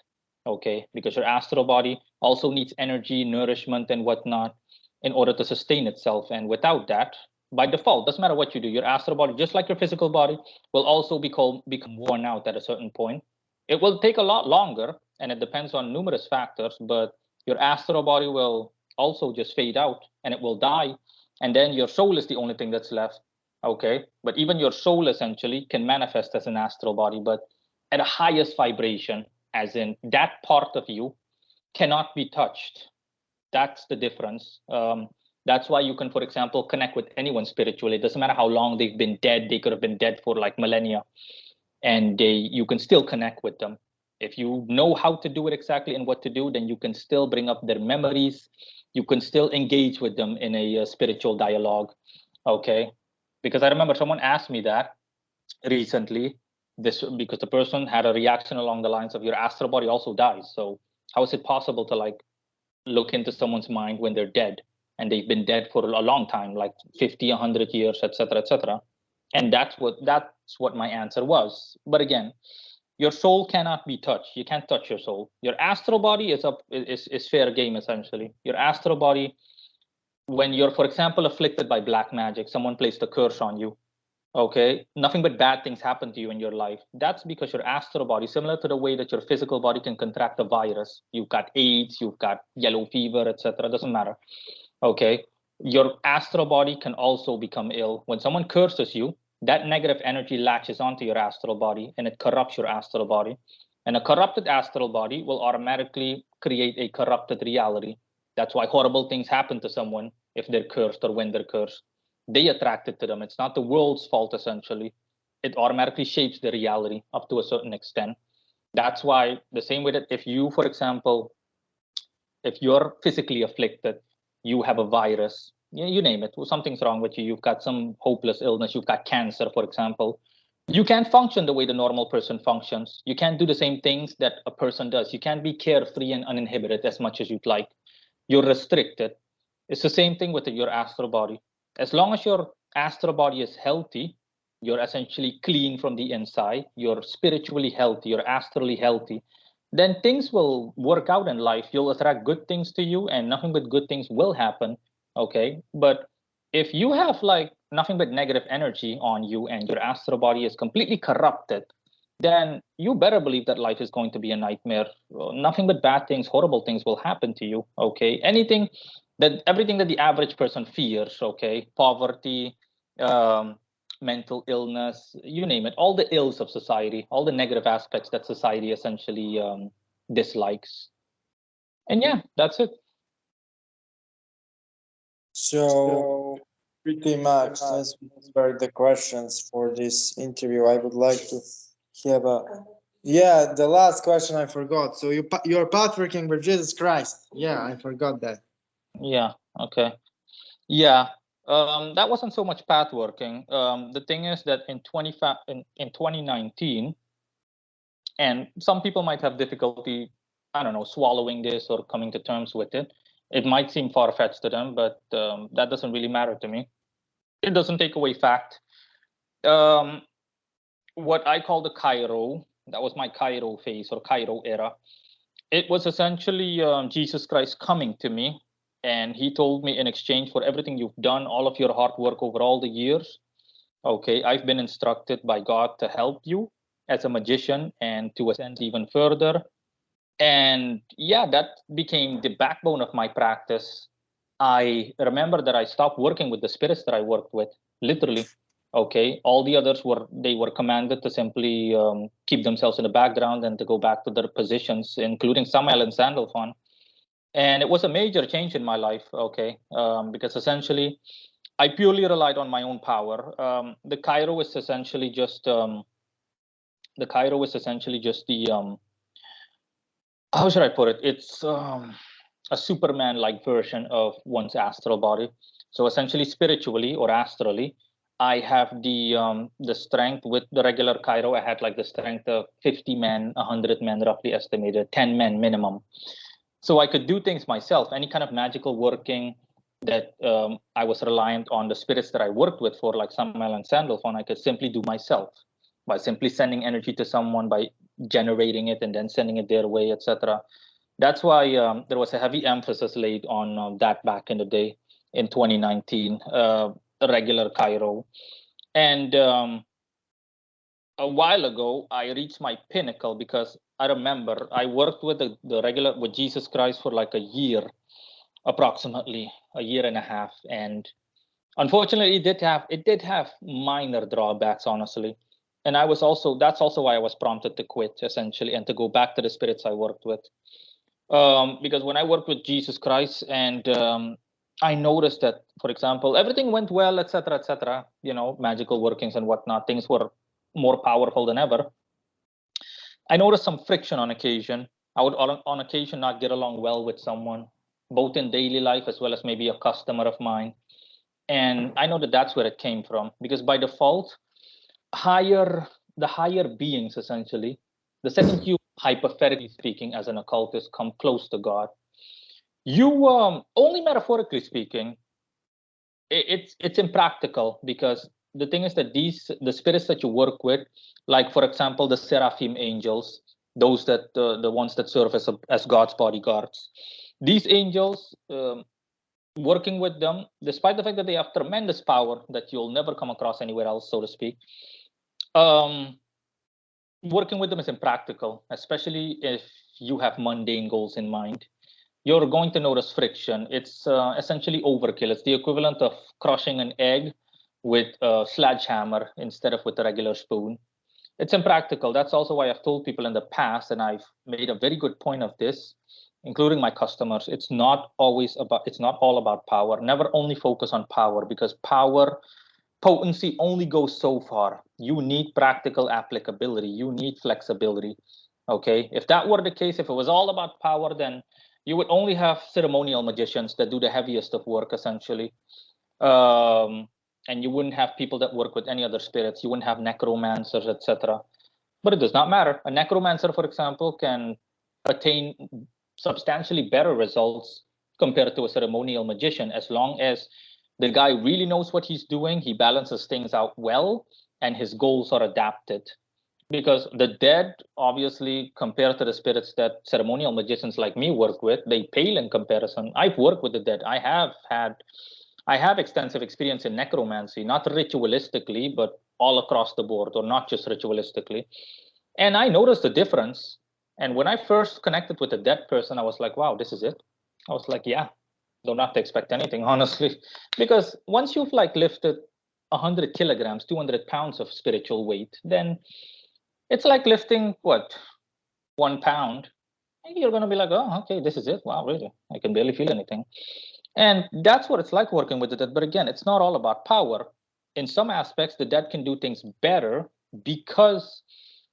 Okay, because your astral body also needs energy, nourishment, and whatnot in order to sustain itself. And without that, by default, doesn't matter what you do, your astral body, just like your physical body, will also become worn out at a certain point. It will take a lot longer, and it depends on numerous factors, but your astral body will also just fade out, and it will die. And then your soul is the only thing that's left. Okay, but even your soul essentially can manifest as an astral body, but at a highest vibration, as in that part of you cannot be touched. That's the difference. That's why you can, for example, connect with anyone spiritually. It doesn't matter how long they've been dead. They could have been dead for like millennia, and you can still connect with them. If you know how to do it exactly and what to do, then you can still bring up their memories. You can still engage with them in a spiritual dialogue. Okay, because I remember someone asked me that recently, because the person had a reaction along the lines of, your astral body also dies, so how is it possible to like look into someone's mind when they're dead and they've been dead for a long time, like 50, 100 years, etc., etc. And that's what my answer was. But again, your soul cannot be touched. You can't touch your soul. Your astral body is fair game, essentially. Your astral body, when you're, for example, afflicted by black magic, someone placed a curse on you, okay, nothing but bad things happen to you in your life. That's because your astral body, similar to the way that your physical body can contract a virus, you've got AIDS, you've got yellow fever, etc., doesn't matter. Okay, your astral body can also become ill. When someone curses you, that negative energy latches onto your astral body and it corrupts your astral body. And a corrupted astral body will automatically create a corrupted reality. That's why horrible things happen to someone if they're cursed or when they're cursed. They attract it to them. It's not the world's fault, essentially. It automatically shapes the reality up to a certain extent. That's why, the same way that if you, for example, if you're physically afflicted, you have a virus, you name it, something's wrong with you, you've got some hopeless illness, you've got cancer, for example, you can't function the way the normal person functions. You can't do the same things that a person does. You can't be carefree and uninhibited as much as you'd like. You're restricted. It's the same thing with your astral body. As long as your astral body is healthy, you're essentially clean from the inside, you're spiritually healthy, you're astrally healthy, then things will work out in life. You'll attract good things to you and nothing but good things will happen. Okay. But if you have like nothing but negative energy on you and your astral body is completely corrupted, then you better believe that life is going to be a nightmare. Nothing but bad things, horrible things will happen to you. Okay, everything that the average person fears. Okay, poverty, mental illness, you name it, all the ills of society, all the negative aspects that society essentially dislikes. And yeah, that's it. So pretty much, since we answered the questions for this interview, I would like to have the last question I forgot. So you're path working with Jesus Christ. Yeah, I forgot that. Yeah. Okay. Yeah. That wasn't so much path working. The thing is that in 2019, and some people might have difficulty, I don't know, swallowing this or coming to terms with it. It might seem far-fetched to them, but that doesn't really matter to me. It doesn't take away fact. What I call the Cairo, that was my Cairo phase or Cairo era. It was essentially Jesus Christ coming to me, and he told me, in exchange for everything you've done, all of your hard work over all the years, okay, I've been instructed by God to help you as a magician and to ascend even further. And yeah, that became the backbone of my practice. I remember that I stopped working with the spirits that I worked with, literally. Okay, all the others were commanded to simply keep themselves in the background and to go back to their positions, including Samael and Sandalphon. And it was a major change in my life. Okay, because essentially I purely relied on my own power. The Cairo is essentially just the how should I put it? It's a Superman-like version of one's astral body. So essentially, spiritually or astrally, I have the strength with the regular Cairo. I had like the strength of 50 men, 100 men, roughly estimated, 10 men minimum. So I could do things myself. Any kind of magical working that I was reliant on the spirits that I worked with for, like Samael and Sandalphon, I could simply do myself by simply sending energy to someone, by generating it and then sending it their way, etc. That's why there was a heavy emphasis laid on that back in the day in 2019, regular Cairo. And a while ago, I reached my pinnacle because I remember I worked with with Jesus Christ for like a year, approximately a year and a half. And unfortunately, it did have minor drawbacks, honestly. And that's also why I was prompted to quit, essentially, and to go back to the spirits I worked with. Because when I worked with Jesus Christ, and I noticed that, for example, everything went well, etc., magical workings and whatnot, things were more powerful than ever. I noticed some friction on occasion. I would on occasion not get along well with someone, both in daily life as well as maybe a customer of mine. And I know that that's where it came from, because by default, the higher beings, essentially, the second you, hypothetically speaking, as an occultist, come close to God, you only metaphorically speaking, it's impractical, because the thing is that the spirits that you work with, like for example the seraphim angels, those that the ones that serve as God's bodyguards, these angels, working with them, despite the fact that they have tremendous power that you'll never come across anywhere else, so to speak, working with them is impractical, especially if you have mundane goals in mind. You're going to notice friction. It's essentially overkill. It's the equivalent of crushing an egg with a sledgehammer instead of with a regular spoon. It's impractical. That's also why I've told people in the past, and I've made a very good point of this, including my customers. It's not all about power. Never only focus on power, because potency only goes so far. You need practical applicability. You need flexibility. Okay. If that were the case, if it was all about power, then you would only have ceremonial magicians that do the heaviest of work, essentially. And you wouldn't have people that work with any other spirits. You wouldn't have necromancers, etc. But it does not matter. A necromancer, for example, can attain substantially better results compared to a ceremonial magician, as long as the guy really knows what he's doing, he balances things out well, and his goals are adapted. Because the dead, obviously, compared to the spirits that ceremonial magicians like me work with, they pale in comparison. I've worked with the dead. I have had I have extensive experience in necromancy, not ritualistically, but all across the board, or not just ritualistically. And I noticed the difference. And when I first connected with a dead person, I was like, wow, this is it. I was like, yeah, don't have to expect anything, honestly. Because once you've like lifted 100 kilograms, 200 pounds of spiritual weight, then it's like lifting what, 1 pound. And you're going to be like, oh, okay, this is it. Wow, really? I can barely feel anything. And that's what it's like working with the dead. But again, it's not all about power. In some aspects, the dead can do things better because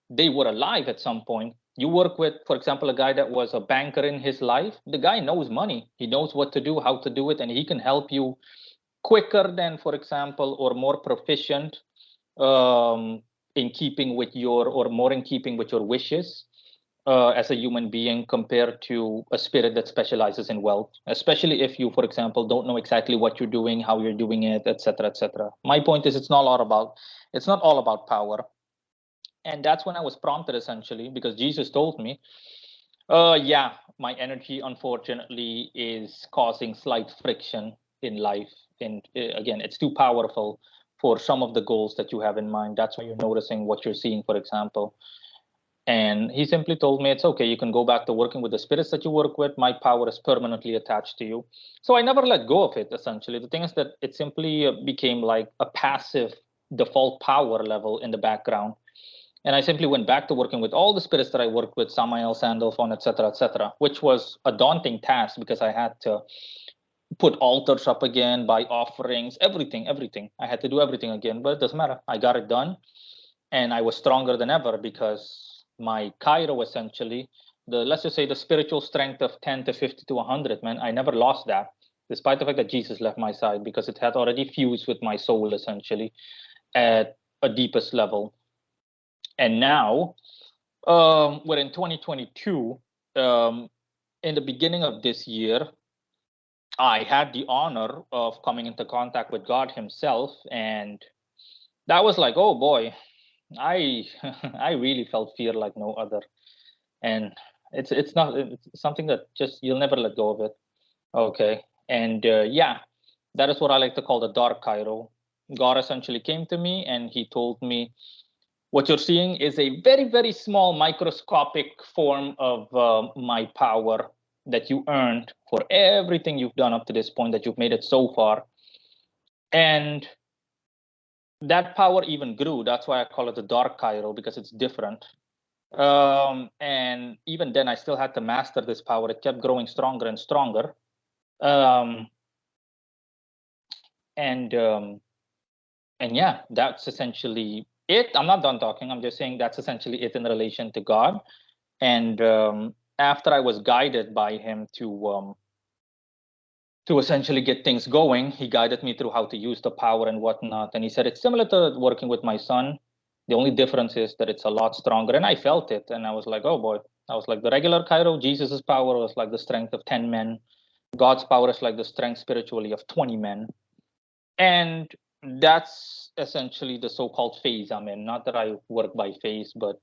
they were alive at some point. You work with, for example, a guy that was a banker in his life. The guy knows money. He knows what to do, how to do it, and he can help you quicker than, for example, or more proficient in keeping with your, or more in keeping with your wishes as a human being compared to a spirit that specializes in wealth, especially if you, for example, don't know exactly what you're doing, how you're doing it, etc., etc. My point is, it's not all about power. And that's when I was prompted, essentially, because Jesus told me, yeah, my energy, unfortunately, is causing slight friction in life. And again, it's too powerful for some of the goals that you have in mind. That's why you're noticing what you're seeing, for example. And he simply told me, it's okay, you can go back to working with the spirits that you work with. My power is permanently attached to you. So I never let go of it, essentially. The thing is that it simply became like a passive default power level in the background. And I simply went back to working with all the spirits that I worked with, Samael, Sandalphon, etc., which was a daunting task because I had to put altars up again, buy offerings, everything. I had to do everything again, but it doesn't matter. I got it done. And I was stronger than ever because my Cairo, essentially, let's just say the spiritual strength of 10 to 50 to 100, man, I never lost that, despite the fact that Jesus left my side, because it had already fused with my soul, essentially, at a deepest level. And now, we're in 2022. In the beginning of this year, I had the honor of coming into contact with God Himself, and that was like, oh boy, I I really felt fear like no other, and it's something that just you'll never let go of it. Okay, and yeah, that is what I like to call the dark Cairo. God essentially came to me and He told me, what you're seeing is a very, very small microscopic form of my power that you earned for everything you've done up to this point, that you've made it so far. And that power even grew. That's why I call it the dark Cairo, because it's different. And even then, I still had to master this power. It kept growing stronger and stronger. Um, and yeah, that's essentially it. I'm not done talking. I'm just saying that's essentially it in relation to God. And after I was guided by Him to essentially get things going, He guided me through how to use the power and whatnot. And He said it's similar to working with my son. The only difference is that it's a lot stronger. And I felt it. And I was like, oh boy. I was like, the regular Cairo, Jesus's power was like the strength of 10 men. God's power is like the strength spiritually of 20 men. And that's essentially the so-called phase I'm in. Not that I work by phase, but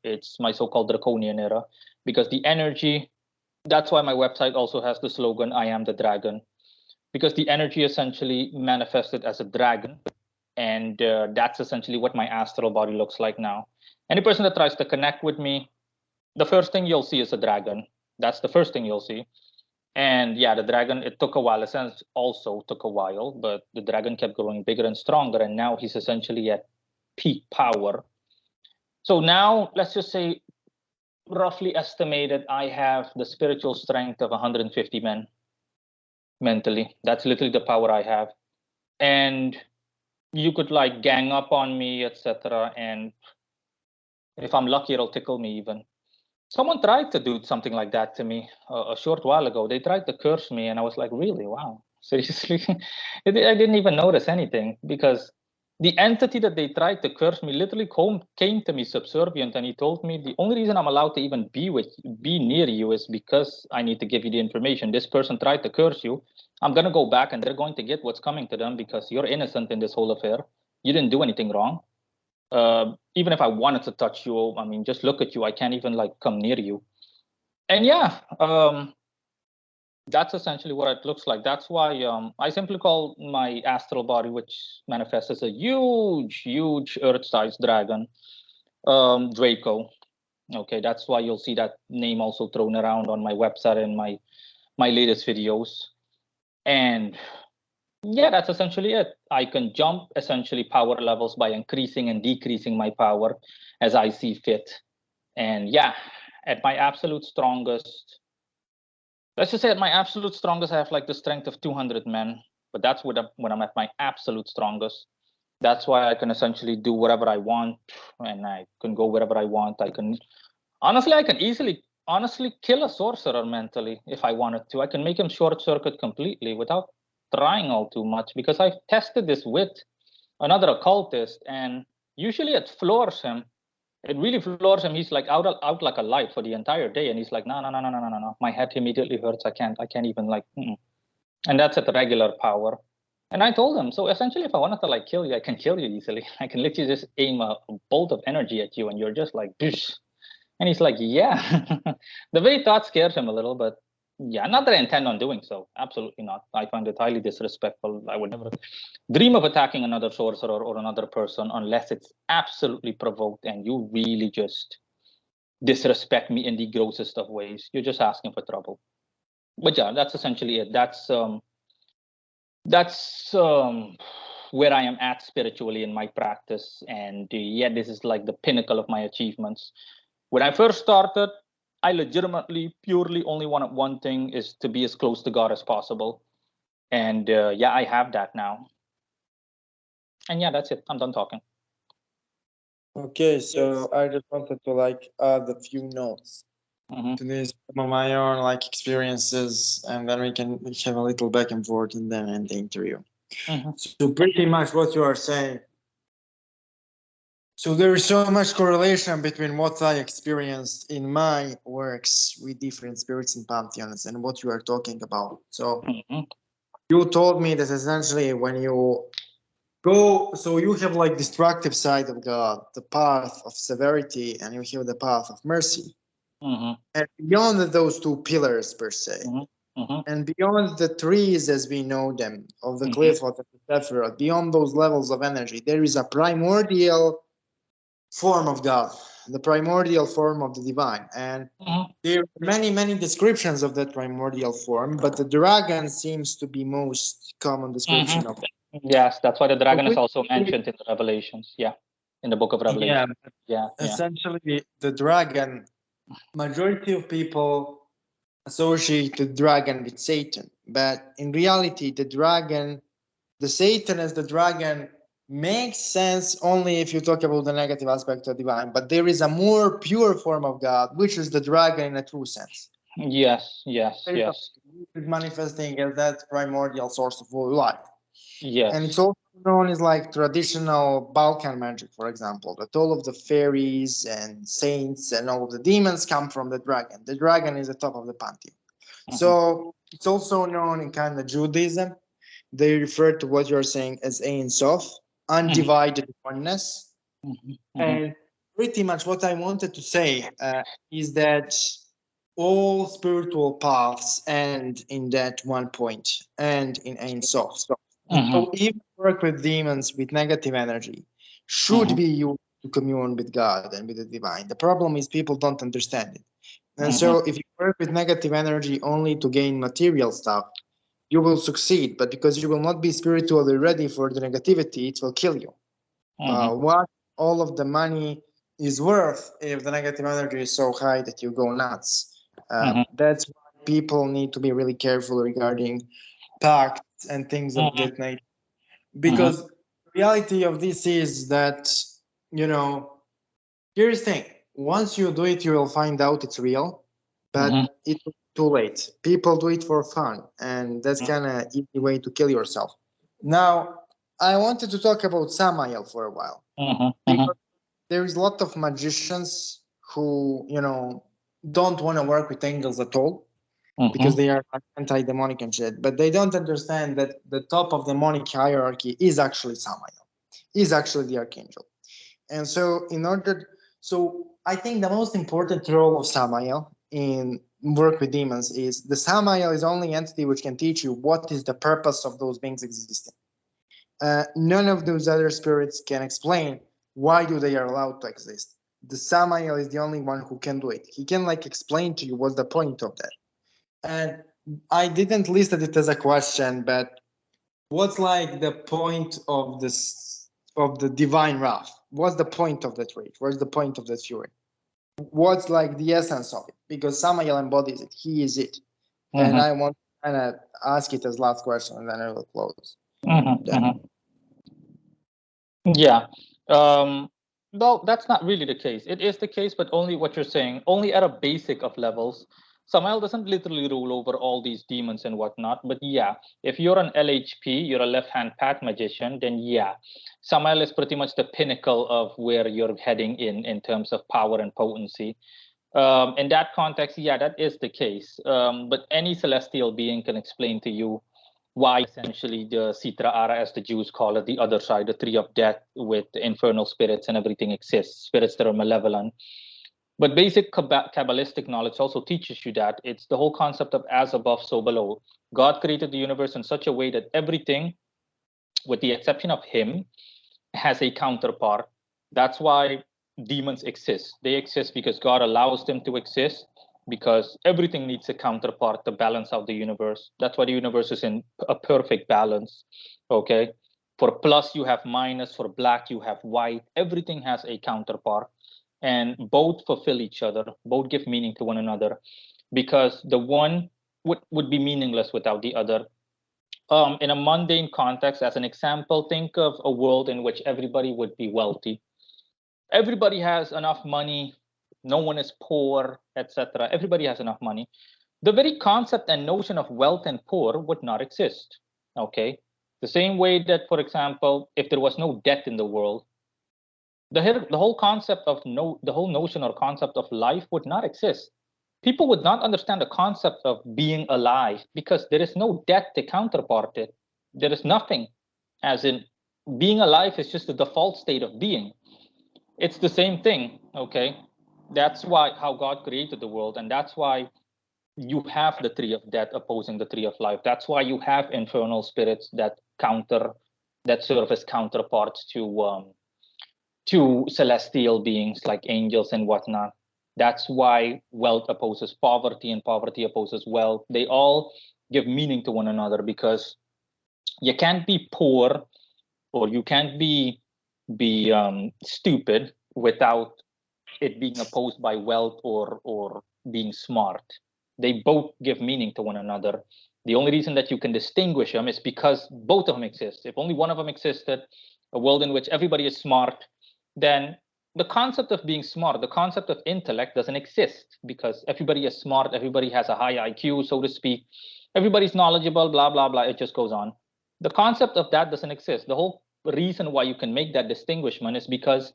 it's my so-called draconian era, because the energy, that's why my website also has the slogan, I am the dragon, because the energy essentially manifested as a dragon. And that's essentially what my astral body looks like now. Any person that tries to connect with me, the first thing you'll see is a dragon. That's the first thing you'll see. And yeah, the dragon, it took a while. Essence also took a while, but the dragon kept growing bigger and stronger. And now he's essentially at peak power. So now, let's just say, roughly estimated, I have the spiritual strength of 150 men mentally. That's literally the power I have. And you could like gang up on me, etc. And if I'm lucky, it'll tickle me even. Someone tried to do something like that to me a short while ago. They tried to curse me, and I was like, really? Wow, seriously? I didn't even notice anything, because the entity that they tried to curse me literally came to me subservient, and he told me the only reason I'm allowed to even be near you is because I need to give you the information. This person tried to curse you. I'm going to go back, and they're going to get what's coming to them, because you're innocent in this whole affair. You didn't do anything wrong. Even if I wanted to touch you, I mean, just look at you. I can't even like come near you. And yeah, That's essentially what it looks like. That's why I simply call my astral body, which manifests as a huge earth-sized dragon, Draco. Okay, that's why you'll see that name also thrown around on my website and my latest videos. And yeah, that's essentially it. I can jump essentially power levels by increasing and decreasing my power as I see fit. And yeah, at my absolute strongest, let's just say at my absolute strongest, I have like the strength of 200 men. But that's when I'm at my absolute strongest. That's why I can essentially do whatever I want, and I can go wherever I want. I can honestly, I can easily honestly kill a sorcerer mentally if I wanted to. I can make him short circuit completely without trying all too much, because I've tested this with another occultist, and usually it floors him. It really floors him. He's like out like a light for the entire day, and he's like, no. My head immediately hurts. I can't even like. Mm-mm. And that's at the regular power. And I told him, so essentially, if I wanted to like kill you, I can kill you easily. I can literally just aim a bolt of energy at you, and you're just like, Psh. And he's like, yeah. The very thought scares him a little, but yeah, not that I intend on doing so. Absolutely not. I find it highly disrespectful. I would never dream of attacking another sorcerer or another person unless it's absolutely provoked and you really just disrespect me in the grossest of ways. You're just asking for trouble. But yeah, that's essentially it. That's where I am at spiritually in my practice. And yeah, this is like the pinnacle of my achievements. When I first started, I legitimately, purely only wanted one thing, is to be as close to God as possible. And yeah, I have that now. And yeah, that's it. I'm done talking. Okay, so I just wanted to like add a few notes to this, some of my own like experiences, and then we can have a little back and forth and then end the interview. So pretty much what you are saying. So there is so much correlation between what I experienced in my works with different spirits and pantheons and what you are talking about. So you told me that essentially when you go, so you have like destructive side of God, the path of severity, and you have the path of mercy. And beyond those two pillars per se, and beyond the trees as we know them, of the cliff of the Sephiroth, beyond those levels of energy, there is a primordial form of God, the primordial form of the divine. And there are many descriptions of that primordial form, but the dragon seems to be most common description of that. Yes, that's why the dragon is also mentioned in the Revelations. Yeah, in the book of Revelation. Yeah. Essentially, the dragon, majority of people associate the dragon with Satan, but in reality, the Satan as the dragon makes sense only if you talk about the negative aspect of divine. But there is a more pure form of God, which is the dragon in a true sense. Yes. Manifesting as that primordial source of all life. Yes. And it's also known as like traditional Balkan magic, for example, that all of the fairies and saints and all of the demons come from the dragon. The dragon is the top of the pantheon. So it's also known in kind of Judaism. They refer to what you're saying as Ein Sof, undivided oneness. And pretty much what I wanted to say is that all spiritual paths end in that one point, and in Ein Sof. So even work with demons with negative energy should be used to commune with God and with the divine. The problem is people don't understand it. And so if you work with negative energy only to gain material stuff, you will succeed, but because you will not be spiritually ready for the negativity, it will kill you. What all of the money is worth if the negative energy is so high that you go nuts? That's why people need to be really careful regarding pacts and things of that nature. Because the reality of this is that, here's the thing. Once you do it, you will find out it's real, but it's too late. People do it for fun, and that's kind of easy way to kill yourself. Now, I wanted to talk about Samael for a while. Because there is a lot of magicians who, don't want to work with angels at all because they are anti-demonic and shit. But they don't understand that the top of the demonic hierarchy is actually Samael, is actually the archangel. And so so I think the most important role of Samael in work with demons is the Samael is the only entity which can teach you what is the purpose of those beings existing. None of those other spirits can explain why do they are allowed to exist. The Samael is the only one who can do it. He can like explain to you what's the point of that. And I didn't list it as a question, but what's like the point of this of the divine wrath? What's the point of that rage? What's the point of that fury? What's like the essence of it? Because Samael embodies it. He is it. And I want to kind of ask it as last question, and then I will close. Yeah. Well, that's not really the case. It is the case, but only what you're saying, only at a basic of levels. Samael doesn't literally rule over all these demons and whatnot. But yeah, if you're an LHP, you're a left-hand path magician, then yeah, Samael is pretty much the pinnacle of where you're heading in terms of power and potency. In that context, yeah, that is the case. But any celestial being can explain to you why essentially the Sitra Ara, as the Jews call it, the other side, the tree of death with the infernal spirits and everything exists, spirits that are malevolent. But basic Kabbalistic knowledge also teaches you that it's the whole concept of as above, so below. God created the universe in such a way that everything, with the exception of him, has a counterpart. That's why demons exist. They exist because God allows them to exist, because everything needs a counterpart to balance out the universe. That's why the universe is in a perfect balance. Okay. For plus, you have minus. For black, you have white. Everything has a counterpart, and both fulfill each other. Both give meaning to one another, because the one would be meaningless without the other. In a mundane context, as an example, think of a world in which everybody would be wealthy. Everybody has enough money. No one is poor, etc. Everybody has enough money. The very concept and notion of wealth and poor would not exist. Okay. The same way that, for example, if there was no death in the world, the whole concept of the whole notion or concept of life would not exist. People would not understand the concept of being alive because there is no death to counterpart it. There is nothing, as in being alive is just the default state of being. It's the same thing. Okay. That's why how God created the world, and that's why you have the tree of death opposing the tree of life. That's why you have infernal spirits that serve as counterparts to celestial beings like angels and whatnot. That's why wealth opposes poverty and poverty opposes wealth. They all give meaning to one another, because you can't be poor or you can't be stupid without it being opposed by wealth or being smart. They both give meaning to one another. The only reason that you can distinguish them is because both of them exist. If only one of them existed, a world in which everybody is smart, then the concept of being smart, the concept of intellect doesn't exist, because everybody is smart, everybody has a high IQ, so to speak, everybody's knowledgeable, blah, blah, blah, it just goes on. The concept of that doesn't exist. The whole reason why you can make that distinguishment is because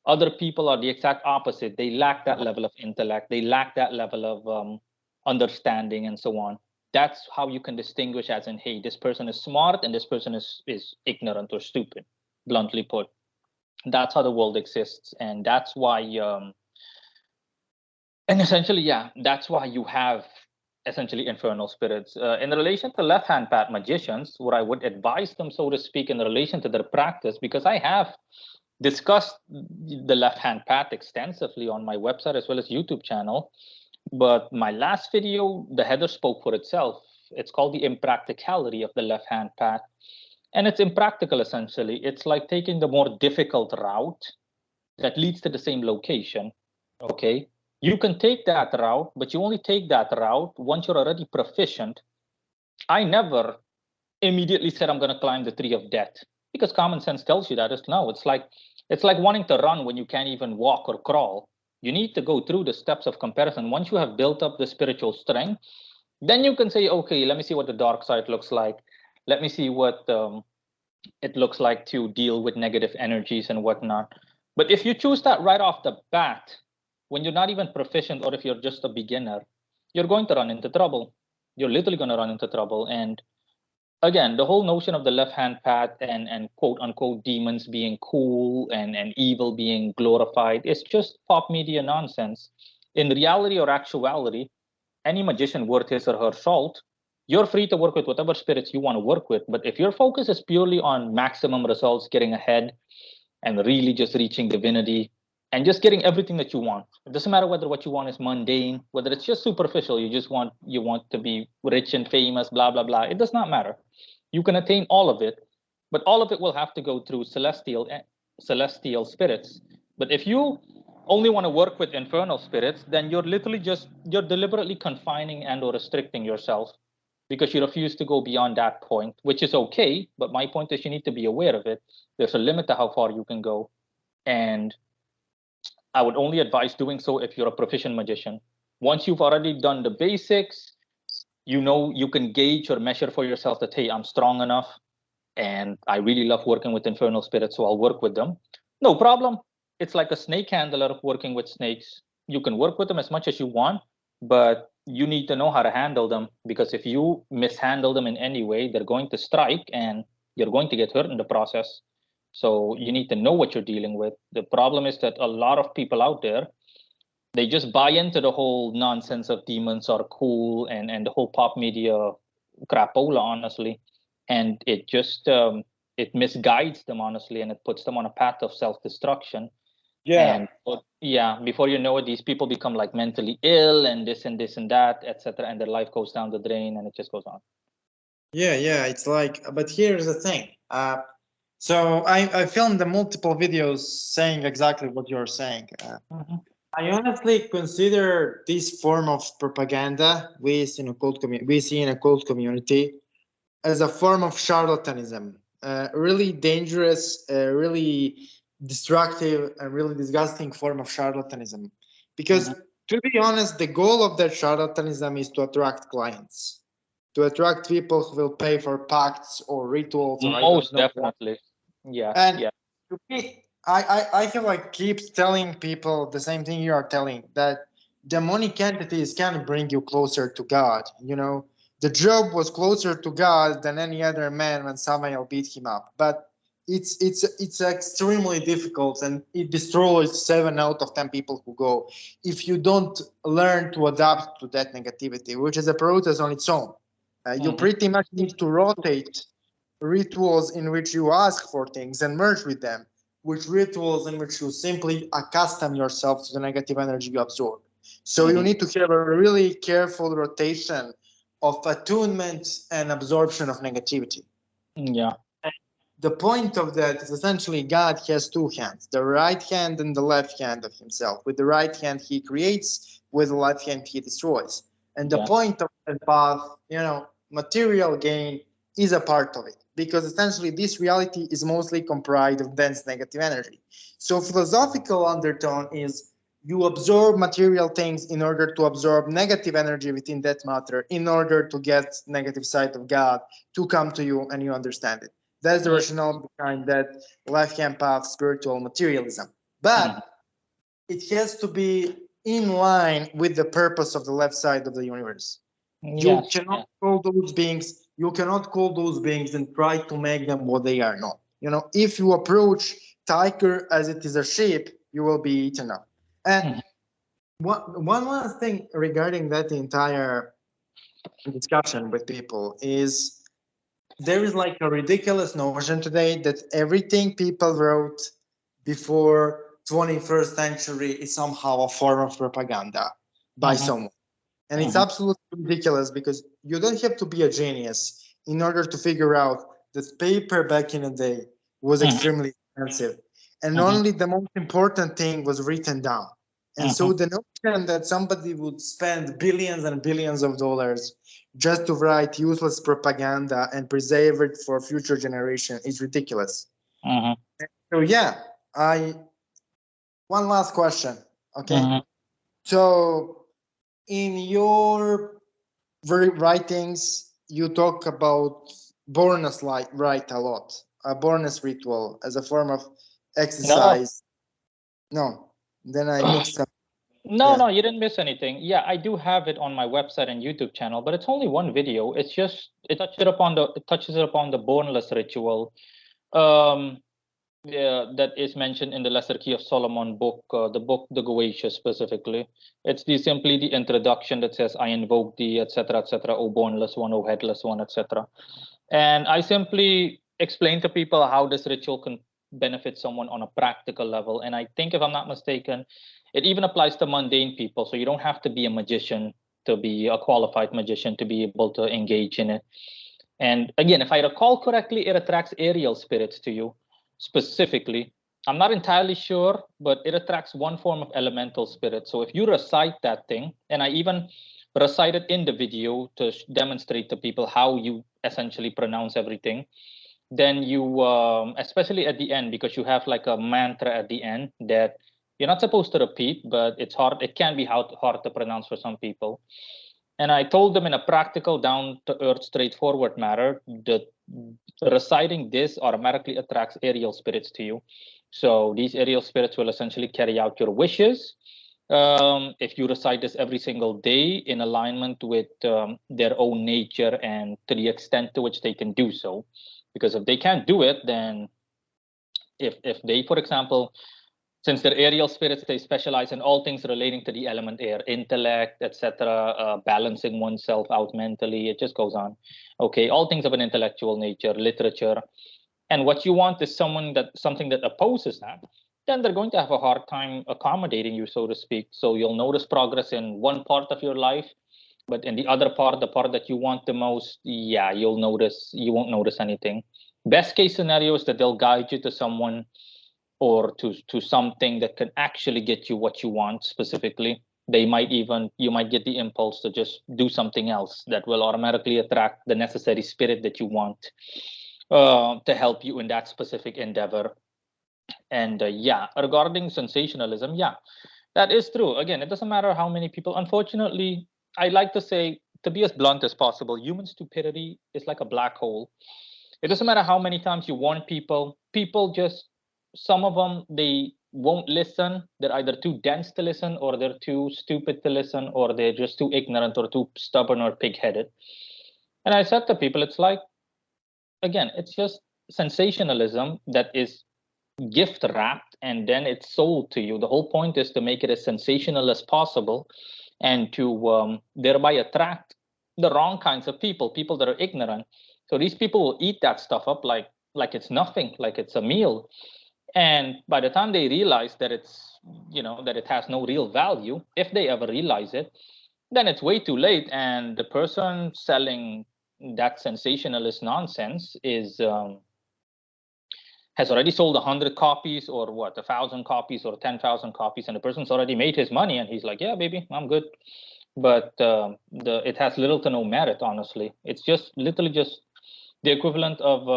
other people are the exact opposite. They lack that level of intellect, they lack that level of understanding and so on. That's how you can distinguish, as in, hey, this person is smart and this person is ignorant or stupid, bluntly put. That's how the world exists, and that's why and essentially, yeah, that's why you have essentially infernal spirits. In relation to left-hand path magicians, what I would advise them, so to speak, in relation to their practice, because I have discussed the left-hand path extensively on my website as well as YouTube channel, but my last video, the header spoke for itself. It's called the impracticality of the left-hand path. And it's impractical, essentially. It's like taking the more difficult route that leads to the same location. Okay. You can take that route, but you only take that route once you're already proficient. I never immediately said I'm going to climb the tree of death, because common sense tells you that it's no. It's like wanting to run when you can't even walk or crawl. You need to go through the steps of comparison. Once you have built up the spiritual strength, then you can say, okay, let me see what the dark side looks like. Let me see what it looks like to deal with negative energies and whatnot. But if you choose that right off the bat, when you're not even proficient, or if you're just a beginner, you're going to run into trouble. You're literally going to run into trouble. And again, the whole notion of the left-hand path and quote unquote demons being cool and evil being glorified is just pop media nonsense. In reality or actuality, any magician worth his or her salt, you're free to work with whatever spirits you want to work with. But if your focus is purely on maximum results, getting ahead, and really just reaching divinity and just getting everything that you want, it doesn't matter whether what you want is mundane, whether it's just superficial, you want to be rich and famous, blah blah blah. It does not matter. You can attain all of it, but all of it will have to go through celestial spirits. But if you only want to work with infernal spirits, then you're deliberately confining and or restricting yourself because you refuse to go beyond that point, which is okay. But my point is you need to be aware of it. There's a limit to how far you can go. And I would only advise doing so if you're a proficient magician. Once you've already done the basics, you know you can gauge or measure for yourself that, hey, I'm strong enough and I really love working with infernal spirits, so I'll work with them. No problem. It's like a snake handler working with snakes. You can work with them as much as you want, but you need to know how to handle them, because if you mishandle them in any way, they're going to strike and you're going to get hurt in the process. So you need to know what you're dealing with. The problem is that a lot of people out there, they just buy into the whole nonsense of demons are cool and the whole pop media crapola, honestly. And it just it misguides them, honestly, and it puts them on a path of self-destruction. Yeah. And yeah, before you know it, these people become like mentally ill and this and this and that, etc., and their life goes down the drain, and it just goes on. Yeah, it's like, but here's the thing. So I filmed the multiple videos saying exactly what you're saying. I honestly consider this form of propaganda we see in a cult community as a form of charlatanism, really dangerous, really destructive, and really disgusting form of charlatanism. Because to be honest, the goal of that charlatanism is to attract clients, to attract people who will pay for pacts or rituals. Or Most definitely. Yeah. And yeah. to me, I feel like keeps telling people the same thing you are telling, that demonic entities can bring you closer to God. You know, the Job was closer to God than any other man when Samael beat him up. But it's extremely difficult, and it destroys 7 out of 10 people who go if you don't learn to adapt to that negativity, which is a process on its own. You pretty much need to rotate rituals in which you ask for things and merge with them, with rituals in which you simply accustom yourself to the negative energy you absorb. So you need to have a really careful rotation of attunement and absorption of negativity. Yeah. The point of that is essentially God has 2 hands, the right hand and the left hand of himself. With the right hand he creates, with the left hand he destroys. And the point of that path, material gain is a part of it, because essentially this reality is mostly comprised of dense negative energy. So philosophical undertone is you absorb material things in order to absorb negative energy within that matter, in order to get negative side of God to come to you and you understand it. That's the rationale behind that left-hand path, spiritual materialism. But it has to be in line with the purpose of the left side of the universe. You cannot call those beings, and try to make them what they are not. If you approach tiger as it is a sheep, you will be eaten up. And one last thing regarding that entire discussion with people is, there is like a ridiculous notion today that everything people wrote before 21st century is somehow a form of propaganda by someone. And it's absolutely ridiculous, because you don't have to be a genius in order to figure out that paper back in the day was extremely expensive. And only the most important thing was written down. And so the notion that somebody would spend billions and billions of dollars just to write useless propaganda and preserve it for future generation is ridiculous. So yeah, one last question. Okay. So in your writings, you talk about Bornus rite a lot, a Bornus ritual as a form of exercise. No, then I mixed up. No, you didn't miss anything. Yeah, I do have it on my website and YouTube channel, but it's only one video. It's just it touches it upon the Bornless ritual. that is mentioned in the Lesser Key of Solomon book, the book The Goetia specifically. It's simply the introduction that says, I invoke thee, etc., O bornless one, O headless one, etc. And I simply explain to people how this ritual can benefit someone on a practical level. And I think, if I'm not mistaken, it even applies to mundane people. So you don't have to be a magician to be a qualified magician to be able to engage in it. And again, if I recall correctly, it attracts aerial spirits to you specifically. I'm not entirely sure, but it attracts one form of elemental spirit. So if you recite that thing, and I even recite it in the video to demonstrate to people how you essentially pronounce everything, then you, especially at the end, because you have like a mantra at the end that you're not supposed to repeat, but it's hard. It can be hard to pronounce for some people. And I told them in a practical, down to earth, straightforward manner that reciting this automatically attracts aerial spirits to you. So these aerial spirits will essentially carry out your wishes. If you recite this every single day in alignment with their own nature and to the extent to which they can do so. Because if they can't do it, then if they, for example, since they're aerial spirits, they specialize in all things relating to the element air, intellect, etc., balancing oneself out mentally. It just goes on. Okay, all things of an intellectual nature, literature. And what you want is something that opposes that. Then they're going to have a hard time accommodating you, so to speak. So you'll notice progress in one part of your life, but in the other part, the part that you want the most, yeah, you won't notice anything. Best case scenario is that they'll guide you to someone or to something that can actually get you what you want specifically. You might get the impulse to just do something else that will automatically attract the necessary spirit that you want to help you in that specific endeavor. And yeah, regarding sensationalism, yeah, that is true. Again, it doesn't matter how many people. Unfortunately, I like to say, to be as blunt as possible, human stupidity is like a black hole. It doesn't matter how many times you warn people, some of them, they won't listen. They're either too dense to listen, or they're too stupid to listen, or they're just too ignorant or too stubborn or pig-headed. And I said to people, it's like, again, it's just sensationalism that is gift wrapped and then it's sold to you. The whole point is to make it as sensational as possible and to thereby attract the wrong kinds of people that are ignorant. So these people will eat that stuff up like it's nothing, like it's a meal. And by the time they realize that that it has no real value, if they ever realize it, then it's way too late. And the person selling that sensationalist nonsense has already sold 100 copies or 1,000 copies or 10,000 copies, and the person's already made his money, and he's like, yeah, baby, I'm good. But it has little to no merit, honestly. It's just literally just the equivalent of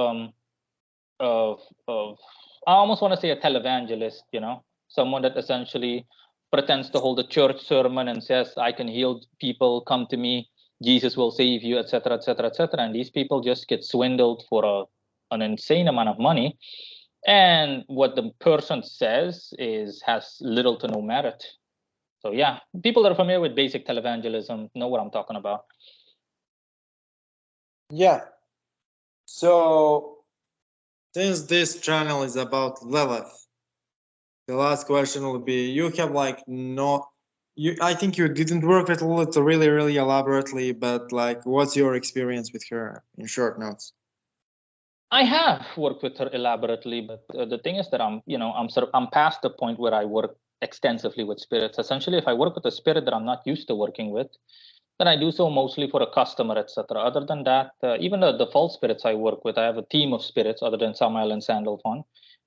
I almost want to say a televangelist, someone that essentially pretends to hold a church sermon and says, I can heal people, come to me, Jesus will save you, etc., etc., etc. And these people just get swindled for an insane amount of money. And what the person says has little to no merit. So yeah, people that are familiar with basic televangelism know what I'm talking about. Yeah. So since this channel is about Lilith, the last question will be, you have like I think you didn't work with Lilith really, really elaborately, but like, what's your experience with her in short notes? I have worked with her elaborately, but the thing is that I'm past the point where I work extensively with spirits. Essentially, if I work with a spirit that I'm not used to working with, then I do so mostly for a customer, etc. Other than that, even the false spirits I work with, I have a team of spirits other than Samael and Sandalphon.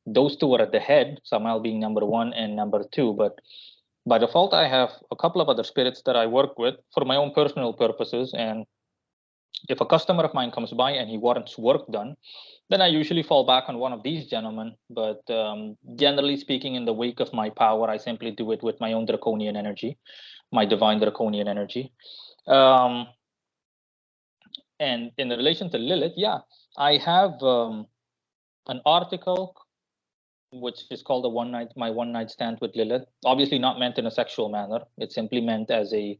Those two are at the head, Samael being number 1 and number 2. But by default, I have a couple of other spirits that I work with for my own personal purposes. And if a customer of mine comes by and he wants work done, then I usually fall back on one of these gentlemen. But generally speaking, in the wake of my power, I simply do it with my own draconian energy, my divine draconian energy. And in relation to Lilith, yeah, I have an article which is called my one night stand with Lilith. Obviously not meant in a sexual manner. It's simply meant as a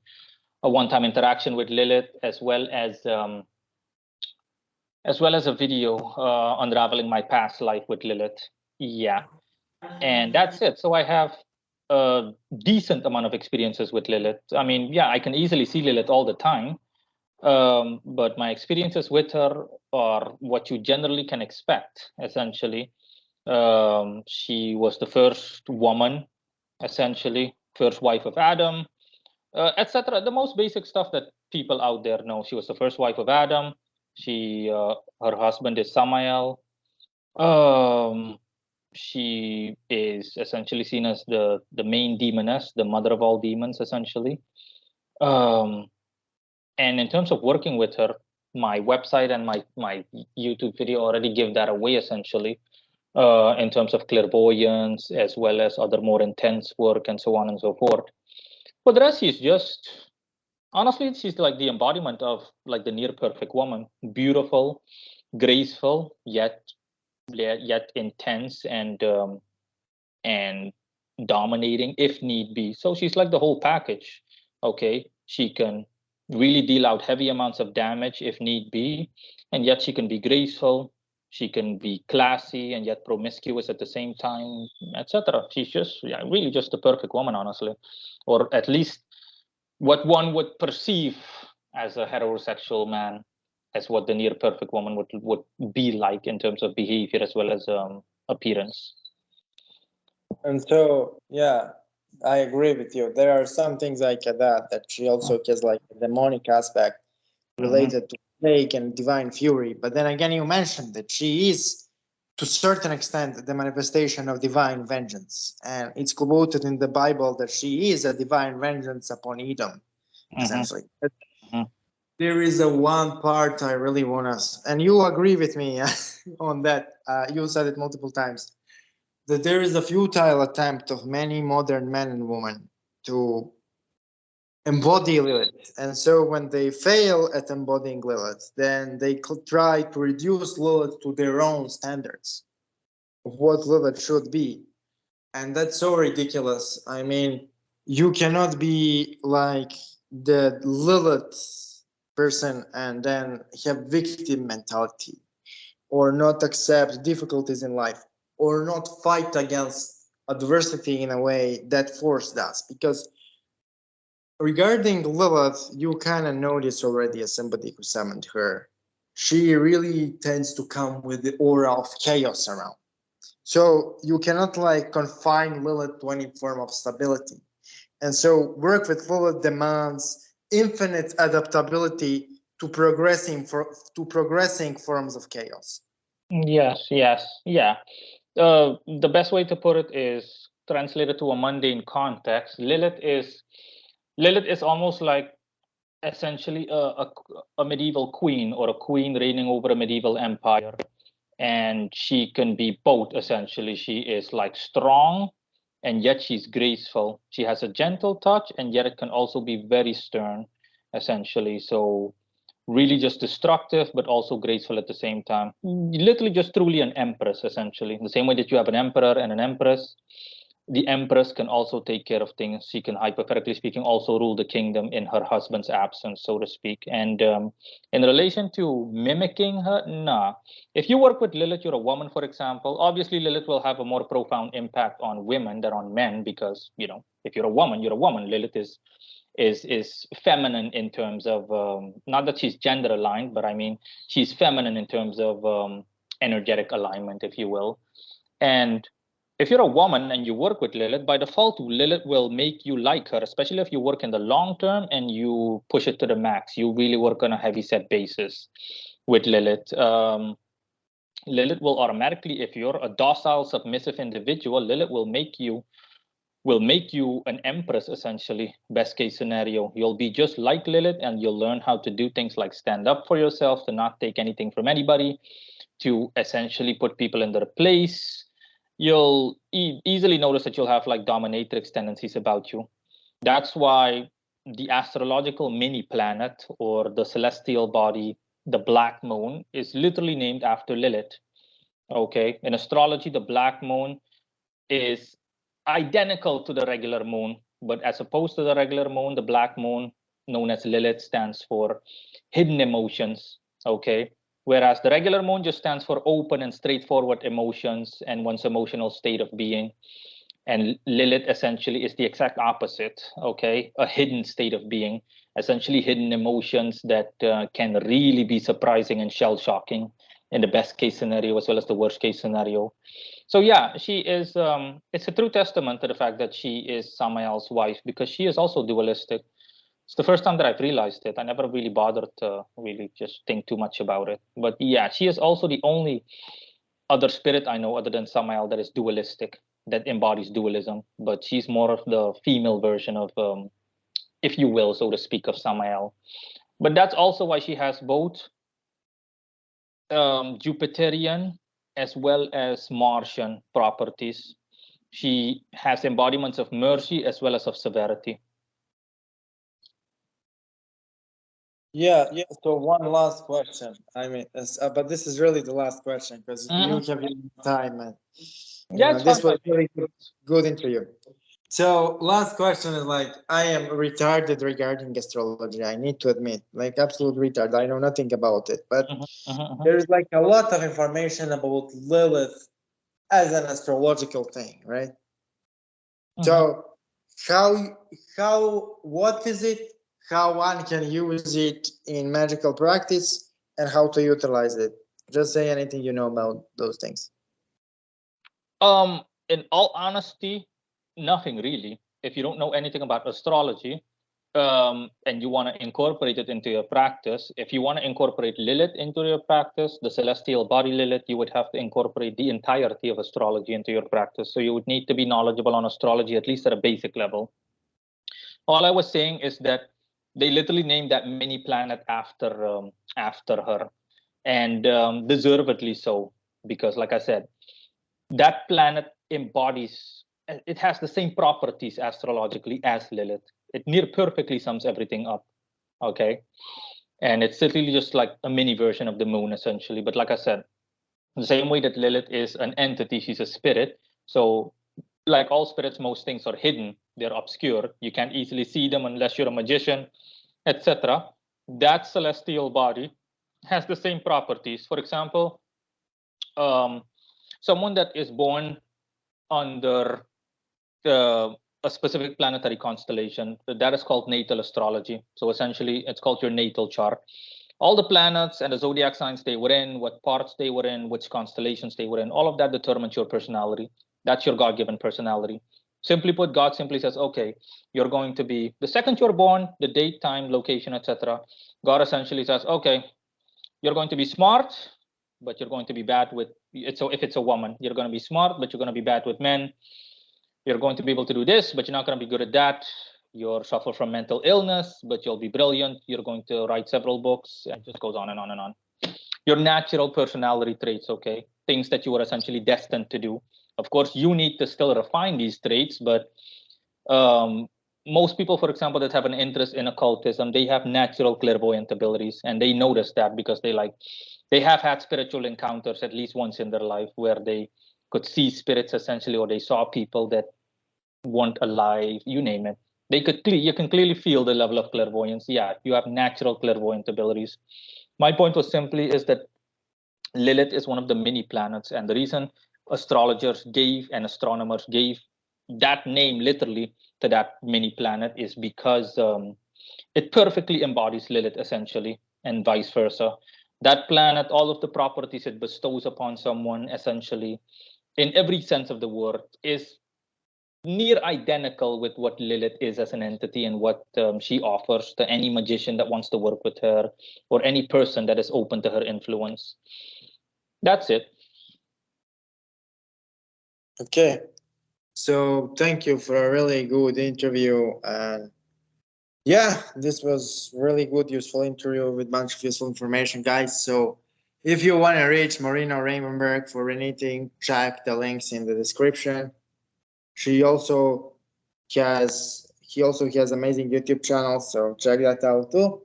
one-time interaction with Lilith, as well as a video unraveling my past life with Lilith. Yeah, and that's it. So I have a decent amount of experiences with Lilith. I mean, yeah, I can easily see Lilith all the time, but my experiences with her are what you generally can expect, essentially. She was the first woman, essentially, first wife of Adam, etc. The most basic stuff that people out there know. She was the first wife of Adam. Her husband is Samael. Um, she is essentially seen as the main demoness, the mother of all demons, essentially. Um, and in terms of working with her, my website and my YouTube video already give that away, essentially, in terms of clairvoyance as well as other more intense work and so on and so forth. For the rest, she's just honestly, she's like the embodiment of like the near perfect woman, beautiful, graceful, yet intense and dominating if need be. So she's like the whole package. Okay, she can really deal out heavy amounts of damage if need be, and yet she can be graceful. She can be classy and yet promiscuous at the same time, etc. She's just really just the perfect woman, honestly, or at least what one would perceive as a heterosexual man as what the near perfect woman would be like in terms of behavior as well as appearance. And so, yeah, I agree with you. There are some things like that she also has like a demonic aspect related to plague and divine fury. But then again, you mentioned that she is, to a certain extent, the manifestation of divine vengeance. And it's quoted in the Bible that she is a divine vengeance upon Edom, essentially. There is a one part I really want to, and you agree with me on that. You said it multiple times, that there is a futile attempt of many modern men and women to embody Lilith. And so when they fail at embodying Lilith, then they try to reduce Lilith to their own standards of what Lilith should be. And that's so ridiculous. I mean, you cannot be like the Lilith person and then have victim mentality, or not accept difficulties in life, or not fight against adversity in a way that Force does. Because regarding Lilith, you kind of notice already as somebody who summoned her, she really tends to come with the aura of chaos around. So you cannot like confine Lilith to any form of stability. And so work with Lilith demands infinite adaptability to progressing forms of chaos. Yes, yeah. The best way to put it is translated to a mundane context. Lilith is almost like essentially a medieval queen or a queen reigning over a medieval empire, and she can be both. Essentially, she is like strong, and yet she's graceful. She has a gentle touch, and yet it can also be very stern. Essentially, so really just destructive but also graceful at the same time, literally just truly an empress, essentially. In the same way that you have an emperor and an empress, the empress can also take care of things. She can, hypothetically speaking, also rule the kingdom in her husband's absence, so to speak. And in relation to mimicking her, nah. If you work with Lilith, you're a woman, for example, obviously Lilith will have a more profound impact on women than on men, because if you're a woman, you're a woman. Lilith is feminine in terms of not that she's gender aligned, but I mean she's feminine in terms of energetic alignment, if you will. And if you're a woman and you work with Lilith, by default Lilith will make you like her, especially if you work in the long term and you push it to the max. You really work on a heavy set basis with Lilith. Lilith will automatically, if you're a docile submissive individual, Lilith will make you an empress, essentially. Best case scenario, you'll be just like Lilith, and you'll learn how to do things like stand up for yourself, to not take anything from anybody, to essentially put people in their place. You'll easily notice that you'll have like dominatrix tendencies about you. That's why the astrological mini planet, or the celestial body, the black moon, is literally named after Lilith. Okay, in astrology, the black moon is identical to the regular moon, but as opposed to the regular moon, the black moon, known as Lilith, stands for hidden emotions. Okay, Whereas the regular moon just stands for open and straightforward emotions and one's emotional state of being. And Lilith essentially is the exact opposite, okay? A hidden state of being, essentially hidden emotions that can really be surprising and shell-shocking in the best case scenario as well as the worst case scenario. So yeah, she is, it's a true testament to the fact that she is Samael's wife, because she is also dualistic. It's the first time that I've realized it. I never really bothered to really just think too much about it. But yeah, she is also the only other spirit I know other than Samael that is dualistic, that embodies dualism. But she's more of the female version of, if you will, so to speak, of Samael. But that's also why she has both Jupiterian as well as Martian properties. She has embodiments of mercy as well as of severity. Yeah. So one last question. I mean, but this is really the last question because you have your time, and Yeah, it's this fine. was really good interview. So last question is like, I am retarded regarding astrology. I need to admit, like absolute retard. I know nothing about it, but there's like a lot of information about Lilith as an astrological thing, right? So what is it? How one can use it in magical practice and how to utilize it? Just say anything you know about those things. In all honesty, nothing really. If you don't know anything about astrology, and you want to incorporate it into your practice, if you want to incorporate Lilith into your practice, the celestial body Lilith, you would have to incorporate the entirety of astrology into your practice. So you would need to be knowledgeable on astrology, at least at a basic level. All I was saying is that they literally named that mini planet after her, and deservedly so, because like I said, that planet embodies, it has the same properties astrologically as Lilith. It near perfectly sums everything up, okay? And it's literally just like a mini version of the moon, essentially. But like I said, the same way that Lilith is an entity, she's a spirit. So like all spirits, most things are hidden. They're obscure. You can't easily see them unless you're a magician, etc. That celestial body has the same properties. For example, someone that is born under a specific planetary constellation, that is called natal astrology. So essentially, it's called your natal chart. All the planets and the zodiac signs they were in, what parts they were in, which constellations they were in, all of that determines your personality. That's your God-given personality. Simply put, God simply says, okay, you're going to be, the second you're born, the date, time, location, etc. God essentially says, okay, you're going to be smart, but you're going to be bad with it. So if it's a woman, you're going to be smart, but you're going to be bad with men. You're going to be able to do this, but you're not going to be good at that. You'll suffer from mental illness, but you'll be brilliant. You're going to write several books, and it just goes on and on and on. Your natural personality traits, okay? Things that you are essentially destined to do. Of course, you need to still refine these traits, but most people, for example, that have an interest in occultism, they have natural clairvoyant abilities, and they notice that because they have had spiritual encounters at least once in their life where they could see spirits essentially, or they saw people that weren't alive, you name it. You can clearly feel the level of clairvoyance. Yeah, you have natural clairvoyant abilities. My point was simply is that Lilith is one of the mini planets, and the reason astrologers gave and astronomers gave that name literally to that mini planet is because it perfectly embodies Lilith essentially, and vice versa. That planet, all of the properties it bestows upon someone essentially, in every sense of the word, is near identical with what Lilith is as an entity and what she offers to any magician that wants to work with her or any person that is open to her influence. That's it. Okay. So thank you for a really good interview, and yeah, this was really good, useful interview with a bunch of useful information, guys. So if you want to reach Morino Ravenberg for anything, check the links in the description. He also has amazing YouTube channel, so check that out too.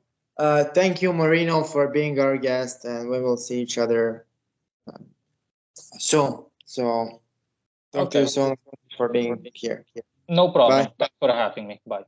Thank you, Morino, for being our guest, and we will see each other soon. So talk to you soon for being here. No problem. Bye. Thanks for having me. Bye.